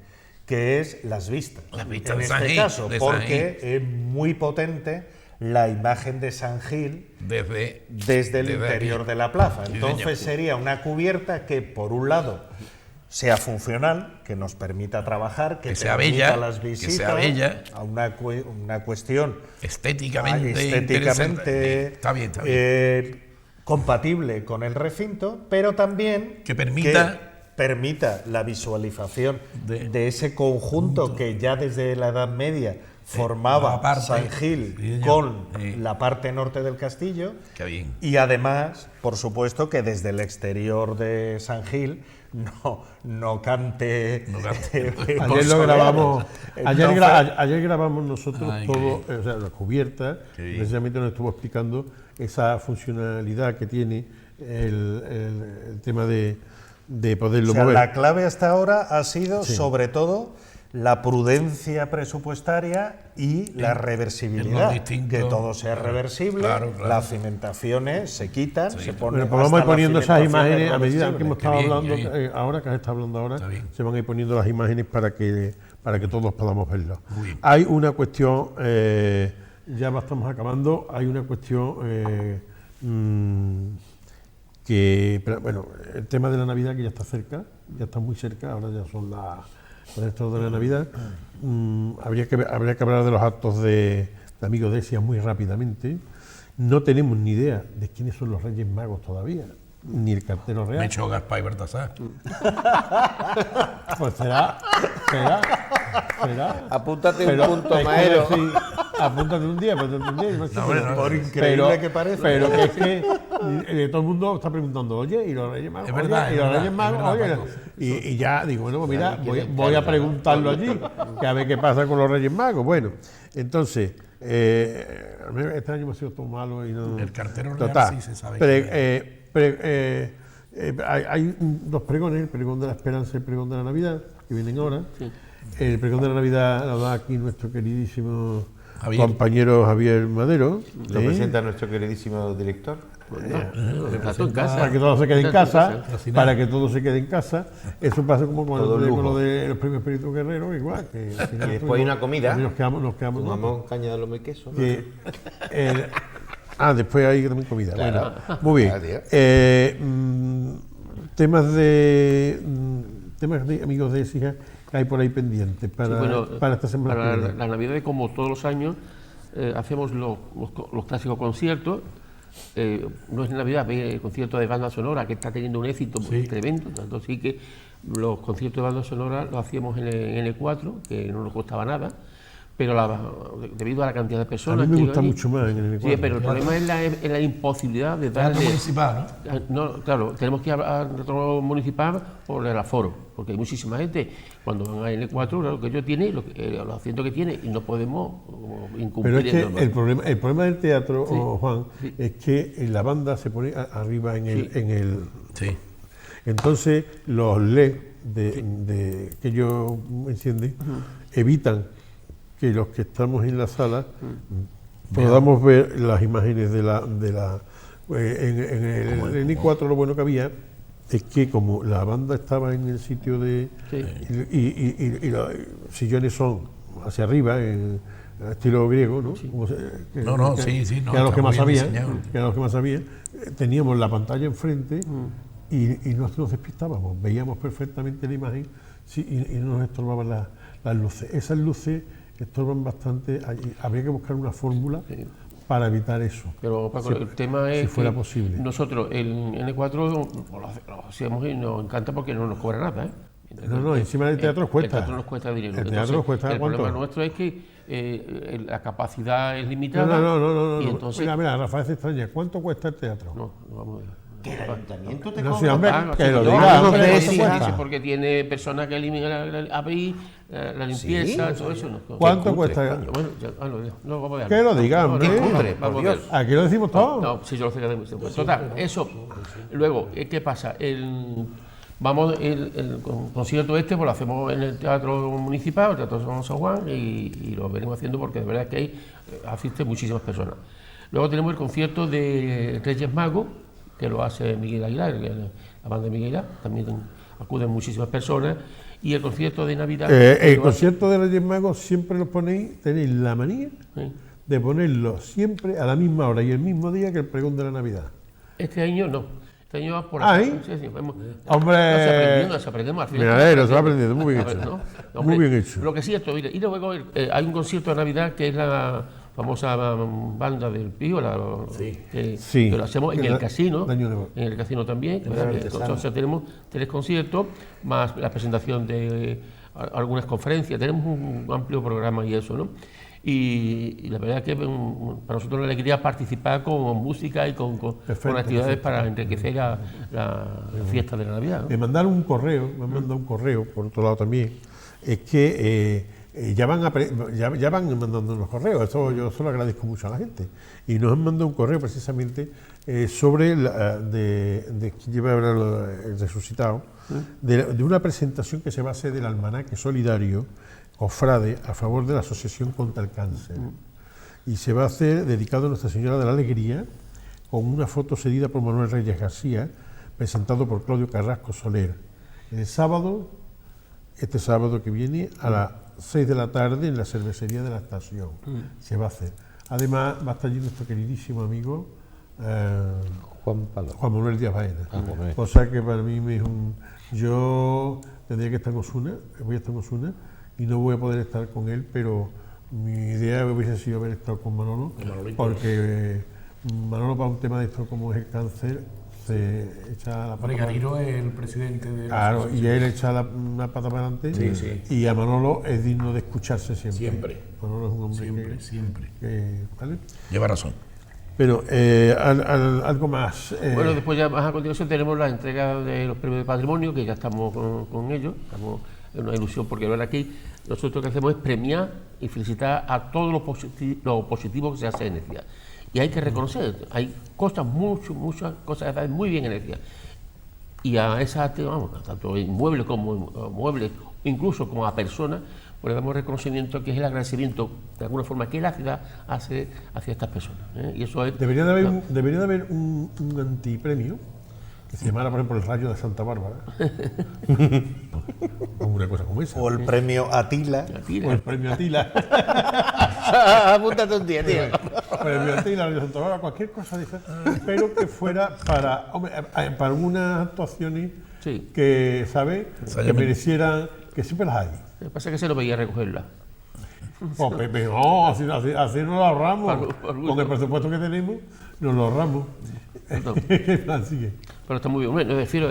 que es las vistas. Las vistas en de este San Gil, caso, de San porque Gil. es muy potente la imagen de San Gil desde el interior de la plaza. Entonces sería una cubierta que, por un lado, sea funcional, que nos permita trabajar, que sea permita bella, las visitas, que sea bella, a una cuestión estéticamente está bien. Compatible con el recinto, pero también que permita la visualización de ese conjunto que ya desde la Edad Media formaba San Gil con la parte norte del castillo. Qué bien. Y además, por supuesto, que desde el exterior de San Gil no cante. Ayer lo grabamos. Ayer grabamos nosotros todo, o sea, la cubierta. Precisamente nos estuvo explicando esa funcionalidad que tiene el tema de poderlo mover. La clave hasta ahora ha sido, sobre todo, la prudencia presupuestaria y la reversibilidad, que todo sea reversible, las cimentaciones se quitan, se ponen. Pero vamos a ir poniendo esas imágenes a medida que hemos estado hablando, ahora que has estado hablando ahora, se van a ir poniendo las imágenes para que todos podamos verlo. Hay una cuestión, ya estamos acabando, hay una cuestión bueno, el tema de la Navidad, que ya está cerca, ya está muy cerca, ahora ya son las esto de la Navidad. Habría que hablar de los actos de Amigo de Esia muy rápidamente. No tenemos ni idea de quiénes son los Reyes Magos todavía, ni el cartero real. Mecho, Gaspar y Baltasar. Pues será. Apúntate un punto, Maero. Apúntate un día, por increíble que parezca. Pero que es que todo el mundo está preguntando, oye, ¿y los Reyes Magos? Es verdad, y los Reyes Magos, verdad, y ya digo, bueno, pues mira, voy a preguntarlo allí, que a ver qué pasa con los Reyes Magos. Bueno, entonces, este año hemos sido todo malo y no. El cartero real sí se sabe. Hay dos pregones, el pregón de la esperanza y el pregón de la Navidad, que vienen ahora. Sí. El pregón de la Navidad lo da aquí nuestro queridísimo compañero Javier Madero. Lo presenta nuestro queridísimo director. Para que todo se quede en casa, para que todo se quede en casa. Eso pasa como con lo de los premios Espíritu Guerrero, igual. Que después hay una comida. Nos quedamos tomamos caña de lomo y queso. Después hay también comida. Claro. Bueno, muy bien. Temas de Amigos de Écija que hay por ahí pendientes para esta semana. Para la Navidad, como todos los años, hacemos los clásicos conciertos. No es Navidad, el concierto de banda sonora, que está teniendo un éxito tremendo, tanto así que los conciertos de banda sonora los hacíamos en N4, que no nos costaba nada, pero debido a la cantidad de personas. A mí me gusta mucho más en el N4. Sí, pero el problema es la imposibilidad de darle. Municipal, ¿no? Claro, tenemos que ir al teatro municipal por el aforo, porque hay muchísima gente. Cuando van a N4, lo que ellos tienen, los asientos que tiene, y no podemos incumplir. Pero es que el problema del teatro, Juan, es que la banda se pone arriba en el. Sí. Entonces, los LED que ellos encienden evitan que los que estamos en la sala podamos ver las imágenes en el N4. Lo bueno que había es que como la banda estaba en el sitio de... Sí. y los sillones son hacia arriba, en estilo griego, ¿no? Como sí, no, que está eran los que más muy bien sabían, diseñado. que eran los que más sabían. Teníamos la pantalla enfrente y no nos despistábamos, veíamos perfectamente la imagen y no nos estorbaban las luces. Esas luces estorban bastante, habría que buscar una fórmula para evitar eso. Pero Paco, el tema es si fuera que posible. nosotros el N4 lo hacemos y nos encanta porque no nos cobra nada, ¿eh? No, encima del teatro nos cuesta. El teatro nos cuesta dinero. El teatro nos cuesta, el ¿cuánto? problema nuestro es que la capacidad es limitada. No. Y entonces, Mira, Rafael se extraña. ¿Cuánto cuesta el teatro? no vamos a ver. Que el ayuntamiento te No, cobra. sí, hombre, Paga, que sí, lo no, diga, no, hombre, no, ¿cuánto sí, cuesta? sí, porque tiene personas que eliminan la API, la limpieza, todo eso. No. ¿Cuánto cuesta? Bueno, no vamos a ver. Que lo diga, No, hombre. cutre, vamos a ver. Aquí lo decimos todo. No, sí, yo lo sé que hacemos. Total, eso. Luego, ¿qué pasa? El concierto este pues lo hacemos en el Teatro Municipal, el Teatro San Juan, y lo venimos haciendo porque de verdad es que ahí asisten muchísimas personas. Luego tenemos el concierto de Reyes Magos, que lo hace Miguel Aguilar, la banda de Miguel Aguilar, también acuden muchísimas personas, y el concierto de Navidad... El concierto de Reyes Magos siempre lo ponéis, tenéis la manía Sí. de ponerlo siempre a la misma hora y el mismo día que el pregón de la Navidad. Este año no. Este año va por ¿Ahí? Sí, ¡Hombre! Nos aprendemos al final. Me alegro, se va aprendiendo, muy bien A ver, hecho. ¿no? Muy bien hecho. Lo que sí es esto, mire, y luego hay un concierto de Navidad que es la famosa banda del Pío, Sí. que lo hacemos en Que el la- casino, de Año Nuevo. en el casino también. el artesano. Entonces tenemos 3 conciertos, más la presentación de algunas conferencias, tenemos un amplio programa y eso, ¿no? Y la verdad es que para nosotros una alegría participar con música y con actividades para enriquecer la fiesta de la Navidad, ¿no? Me mandaron un correo, me han mandado un correo, por otro lado también, es que ya van mandando los correos, eso yo se lo agradezco mucho a la gente, y nos han mandado un correo precisamente sobre de quien lleva ahora el resucitado, de una presentación que se va a hacer del almanaque solidario Cofrade a favor de la Asociación contra el Cáncer. Y se va a hacer dedicado a Nuestra Señora de la Alegría, con una foto cedida por Manuel Reyes García, presentado por Claudio Carrasco Soler. El sábado, este sábado que viene, a las 6 de la tarde, en la cervecería de la estación. Se va a hacer. Además, va a estar allí nuestro queridísimo amigo Juan Manuel Díaz Baena. Cosa que para mí me es un... Yo tendría que estar en Osuna, voy a estar en Osuna, y no voy a poder estar con él, pero mi idea hubiese sido haber estado con Manolo, porque Manolo, para un tema de esto como es el cáncer, se echa la pata para Gariro es el presidente de la claro, y asociación. él echa una pata para adelante, y a Manolo es digno de escucharse siempre. Siempre. Manolo es un hombre Siempre. ¿vale? Lleva razón. Pero algo más. Bueno, después ya más a continuación tenemos la entrega de los premios de patrimonio, que ya estamos con ellos, estamos en una ilusión, porque ahora aquí nosotros lo que hacemos es premiar y felicitar a todo lo positivo que se hace en Energía. Y hay que reconocer, hay cosas, muchas cosas que están muy bien en Energía. Y a esas, vamos, tanto inmuebles como muebles, incluso como a personas, pues le damos reconocimiento, que es el agradecimiento, de alguna forma, que la ciudad hace hacia estas personas, ¿eh? Y eso es... Debería de haber un antipremio que se llamara, por ejemplo, el Rayo de Santa Bárbara. O una cosa como esa. O el premio Atila. O el premio Atila. Apúntate un día, tío. El premio Atila, el Rayo de Santa Bárbara, cualquier cosa diferente. Pero que fuera para algunas actuaciones Sí. que, ¿sabes? Que merecieran, que siempre las hay. Lo que pasa es que se lo veía recogerla. Oh, Pepe, no, así nos lo ahorramos. Con el presupuesto que tenemos, nos lo ahorramos. Así que. Pero está muy bien. Bueno, me refiero,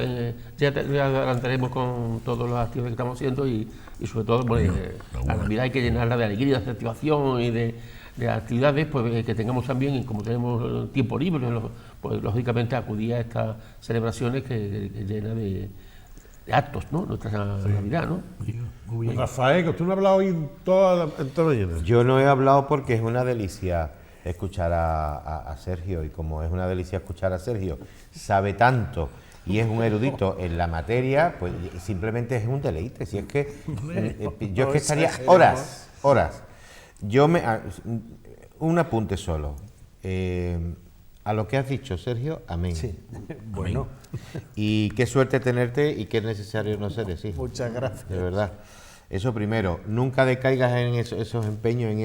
ya adelantaremos con todas las actividades que estamos haciendo y sobre todo, bueno, la Navidad hay que llenarla de alegría, de activación y de actividades, pues que tengamos también, y como tenemos tiempo libre, pues lógicamente acudir a estas celebraciones que llena de actos, ¿no? Nuestra Navidad, ¿no? Muy bien. Rafael, que usted no ha hablado hoy en toda mañana. Yo no he hablado porque es una delicia escuchar a Sergio, y como es una delicia escuchar a Sergio, sabe tanto y es un erudito en la materia, pues simplemente es un deleite. Si es que yo es que estaría horas. Un apunte solo. A lo que has dicho, Sergio, amén. Sí, bueno, Y qué suerte tenerte y qué necesario no seres, hijo. muchas gracias. De verdad. Eso primero, nunca decaigas en esos empeños, en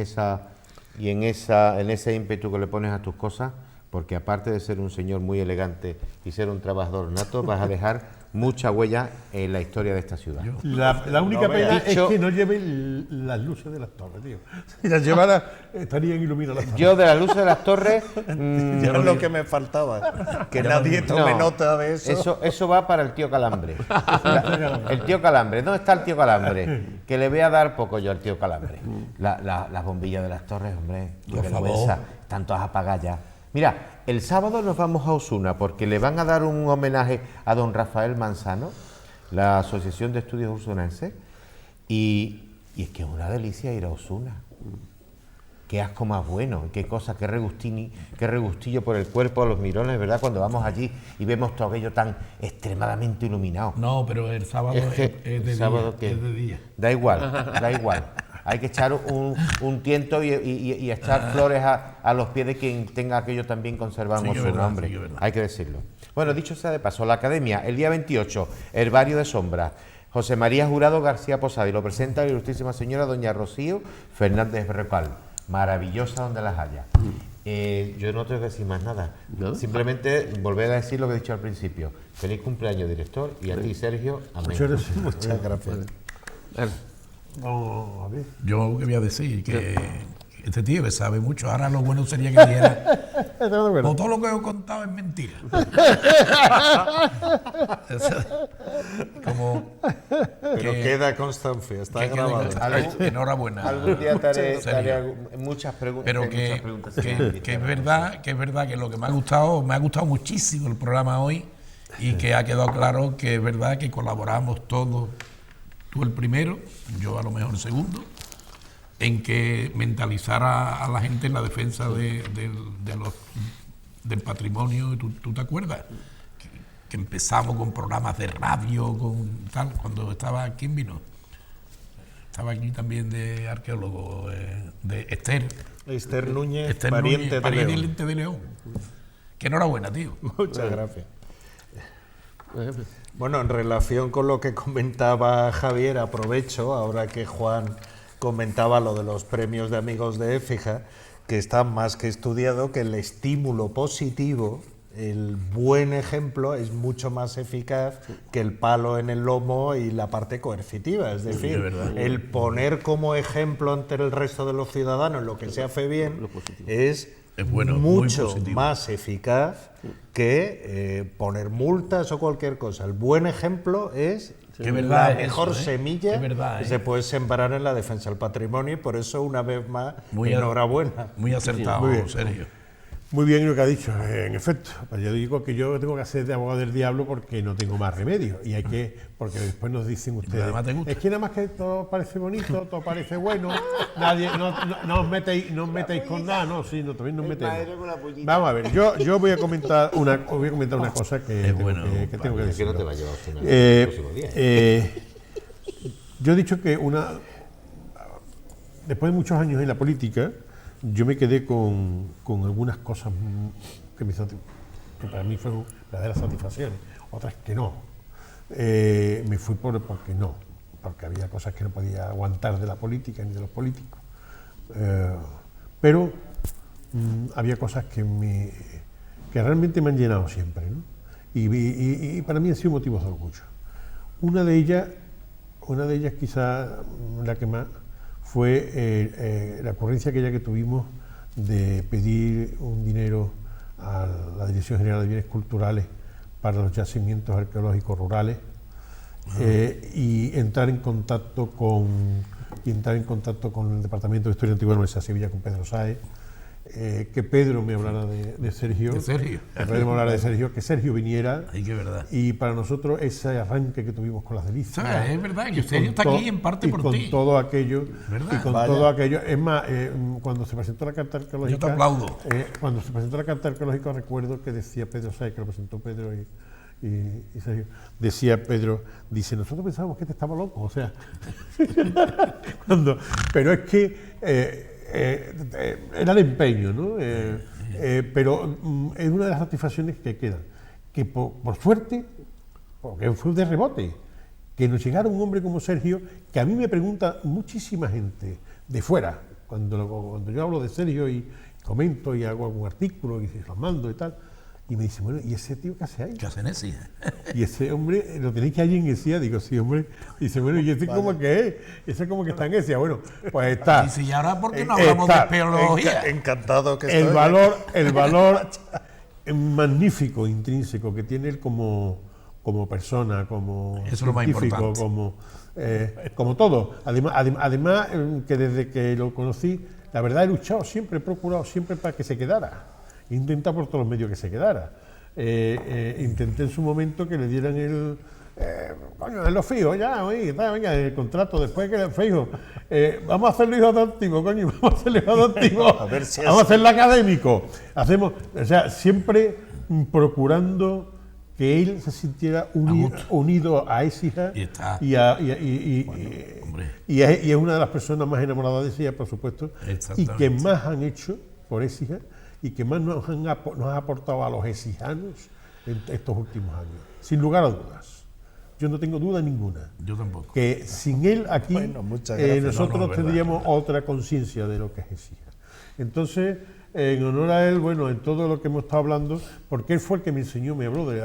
ese ímpetu que le pones a tus cosas, porque aparte de ser un señor muy elegante y ser un trabajador nato, vas a dejar mucha huella en la historia de esta ciudad. La única No, pena dicho- es que no lleven las luces de las torres, tío. Si las llevara, estarían iluminadas las torres. Yo de la luz de las torres, Ya es lo que me faltaba, que nadie tome no, nota de eso. Eso va para el tío Calambre. El tío Calambre, ¿dónde está el tío Calambre? Que le voy a dar poco yo al tío Calambre. Las bombillas de las torres, hombre, Por favor. están todas apagadas ya. Mira, el sábado nos vamos a Osuna porque le van a dar un homenaje a don Rafael Manzano, la Asociación de Estudios Usunenses, y es que es una delicia ir a Osuna. Qué asco más bueno, qué cosa, qué regustillo por el cuerpo, los mirones, ¿verdad? Cuando vamos allí y vemos todo aquello tan extremadamente iluminado. No, pero el sábado Es que es de el sábado día. que Es de día. da igual. Hay que echar un tiento y echar flores a los pies de quien tenga aquello también conservado Sí, en que su verdad, nombre. sí, que verdad. Hay que decirlo. Bueno, dicho sea de paso, la Academia, el día 28, Herbario de Sombras, José María Jurado García Posada, y lo presenta la ilustrísima señora doña Rocío Fernández Berrepal. Maravillosa donde las haya. Yo no tengo que decir más nada. ¿No? Simplemente volver a decir lo que he dicho al principio. Feliz cumpleaños, director, y a ti, Sergio. Amén. Muchas gracias. Muchas gracias. Bueno, Vamos a ver. Yo que voy a decir que este tío que sabe mucho, ahora lo bueno sería que dijera, ¿Estás de acuerdo? "No, todo lo que os he contado es mentira". Como Pero queda constancia, está que quede grabado. constancia. Enhorabuena. Algún día te haré Serio. muchas preguntas. Pero muchas preguntas. que es verdad que lo que me ha gustado muchísimo el programa hoy, y que ha quedado claro que es verdad que colaboramos todos, tú el primero, yo a lo mejor el segundo, en que mentalizar a la gente en la defensa del patrimonio. ¿Tú te acuerdas? Que empezamos con programas de radio, con tal, cuando estaba, ¿quién vino? Estaba aquí también de arqueólogo, de Esther. Esther Núñez, Esther pariente Núñez, de León. pariente de León. Que enhorabuena, tío. Muchas gracias. Bueno, en relación con lo que comentaba Javier, aprovecho, ahora que Juan comentaba lo de los premios de amigos de Écija, que está más que estudiado que el estímulo positivo, el buen ejemplo, es mucho más eficaz que el palo en el lomo y la parte coercitiva. Es decir, el poner como ejemplo ante el resto de los ciudadanos lo que se hace bien es bueno, muy mucho positivo. más eficaz que poner multas o cualquier cosa. El buen ejemplo es Qué verdad la es mejor eso, ¿eh? semilla Qué verdad, que ¿eh? se puede sembrar en la defensa del patrimonio, y por eso, una vez más, Muy enhorabuena. Muy acertado, muy bien. Sergio. Muy bien lo que ha dicho, en efecto. Pues yo digo que yo tengo que hacer de abogado del diablo porque no tengo más remedio. Y hay que, porque después nos dicen ustedes, además te gusta. es que nada más que todo parece bonito, todo parece bueno, nadie, no os metéis con nada, no, sí, no, también nos metemos. Vamos a ver, yo voy a comentar una cosa que tengo bueno, que tengo que Es que decir. no te va a llevar usted nada el próximo día. Yo he dicho que después de muchos años en la política, yo me quedé con algunas cosas que para mí fueron verdaderas satisfacciones, otras que no. Me fui porque no, porque había cosas que no podía aguantar de la política ni de los políticos. Pero había cosas que realmente me han llenado siempre, ¿no? Y para mí han sido motivos de orgullo. Una de ellas quizá la que más fue la ocurrencia aquella que tuvimos de pedir un dinero a la Dirección General de Bienes Culturales para los yacimientos arqueológicos rurales, y entrar en contacto con el Departamento de Historia Antigua de la Universidad de Sevilla, con Pedro Sáez, que Pedro me hablara de Sergio, De Sergio. que Pedro me hablara de Sergio, que Sergio viniera. Ay, qué verdad. Y para nosotros ese arranque que tuvimos con las delicias. ¿Sabes? Es verdad que y Sergio con está aquí en parte y por con ti. todo aquello. ¿Verdad? Y con Vaya. todo aquello. Es más, cuando se presentó la carta arqueológica. Yo te aplaudo. Cuando se presentó la carta arqueológica, recuerdo que decía Pedro Sáez, que lo presentó Pedro y Sergio, decía Pedro, dice, nosotros pensábamos que este estaba loco, o sea, pero es que era de empeño, ¿no? Pero es una de las satisfacciones que quedan, que por suerte, porque fue de rebote, que nos llegara un hombre como Sergio, que a mí me pregunta muchísima gente de fuera, cuando yo hablo de Sergio y comento y hago algún artículo y los mando y tal, y me dice, bueno, ¿y ese tío qué hace ahí? ¿Qué hacen ese? Y ese hombre, ¿lo tenéis que allí en Ecija? Digo, sí, hombre. Dice, bueno, ¿y ese cómo que es? Ese como que está en Ecija. Bueno, pues está. Dice, ¿y ahora por qué no hablamos de espeleología? Encantado que estoy. El valor magnífico, intrínseco que tiene él como persona, como Eso es lo más científico, importante. como todo. Además, que desde que lo conocí, la verdad he luchado siempre, he procurado siempre para que se quedara. He intentado por todos los medios que se quedara. Intenté en su momento que le dieran el... coño, en los fijos, ya, oye, venga, el contrato, después que el fijo. Vamos a hacerlo hijo adoptivo, coño, vamos a hacerlo hijo adoptivo. Vamos a hacerlo académico. Hacemos, o sea, siempre procurando que él se sintiera unido a Écija y es una de las personas más enamoradas de Écija, por supuesto, y que más han hecho por Écija y que más nos ha aportado a los écijanos en estos últimos años, sin lugar a dudas. Yo no tengo duda ninguna. Yo tampoco. Que sin él aquí nosotros tendríamos otra conciencia de lo que es Écija. Entonces, en honor a él, bueno, en todo lo que hemos estado hablando, porque él fue el que me enseñó, me habló y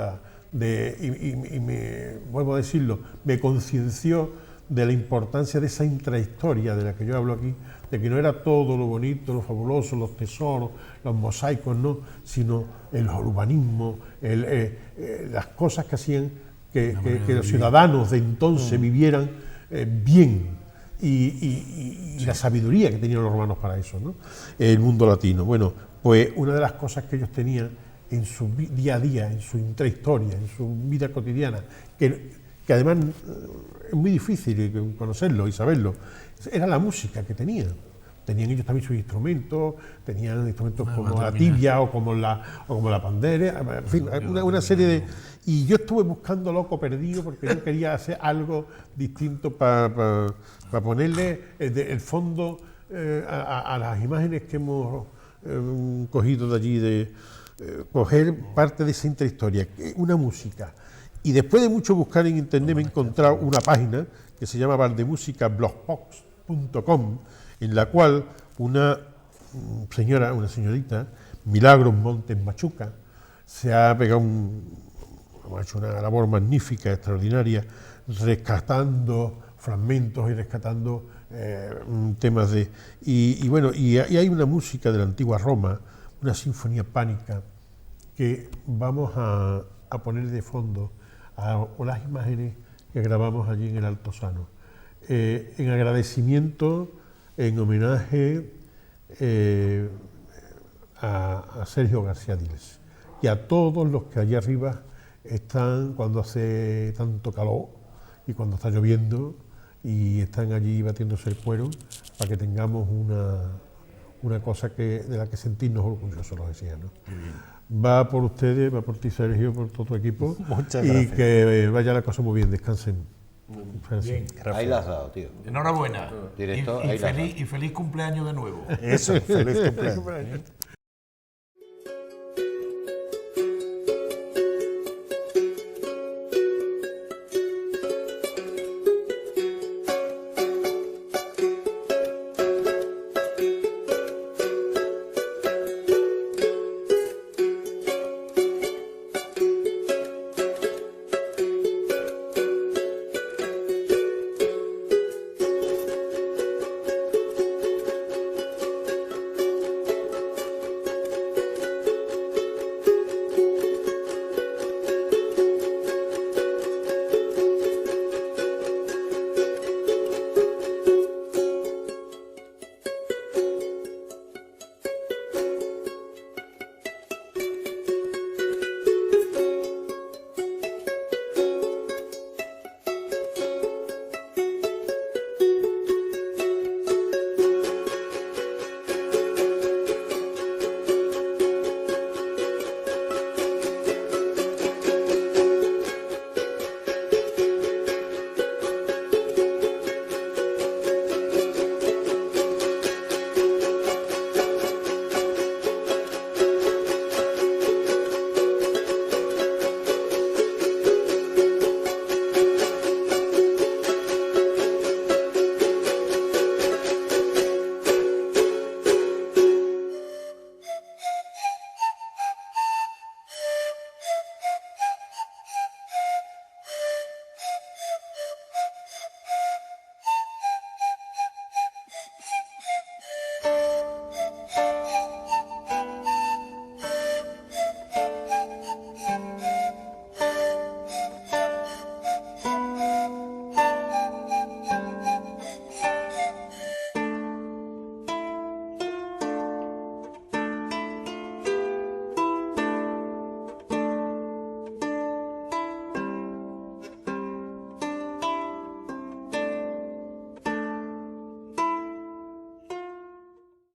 me, vuelvo a decirlo, me concienció de la importancia de esa intrahistoria de la que yo hablo aquí, de que no era todo lo bonito, lo fabuloso, los tesoros, los mosaicos, no, sino el urbanismo, las cosas que hacían que los ciudadanos de entonces vivieran bien. Y la sabiduría que tenían los romanos para eso, ¿no? El mundo latino. Bueno, pues una de las cosas que ellos tenían en su día a día, en su intrahistoria, en su vida cotidiana, que además es muy difícil conocerlo y saberlo, era la música que tenían. Tenían ellos también sus instrumentos, tenían instrumentos como la tibia o como la pandera, en fin, una serie de... Y yo estuve buscando loco perdido porque yo quería hacer algo distinto para ponerle el fondo a las imágenes que hemos cogido de allí, de coger parte de esa intrahistoria, una música. Y después de mucho buscar en internet me he encontrado una página que se llama valdemusicablogspot.com, en la cual una señorita, Milagros Montes Machuca, se ha pegado ha hecho una labor magnífica, extraordinaria, rescatando fragmentos y rescatando temas de... Y bueno, y hay una música de la antigua Roma, una sinfonía pánica, que vamos a poner de fondo a las imágenes que grabamos allí en el Altozano, en agradecimiento, en homenaje a Sergio García Diles y a todos los que allí arriba están cuando hace tanto calor y cuando está lloviendo y están allí batiéndose el cuero para que tengamos una cosa de la que sentirnos orgullosos los écijanos. Va por ustedes, va por ti, Sergio, por todo tu equipo. Muchas gracias. Y que vaya la cosa muy bien, descansen. Bien, ahí la has dado, tío. Enhorabuena. Directo, y feliz cumpleaños de nuevo. Eso, feliz cumpleaños.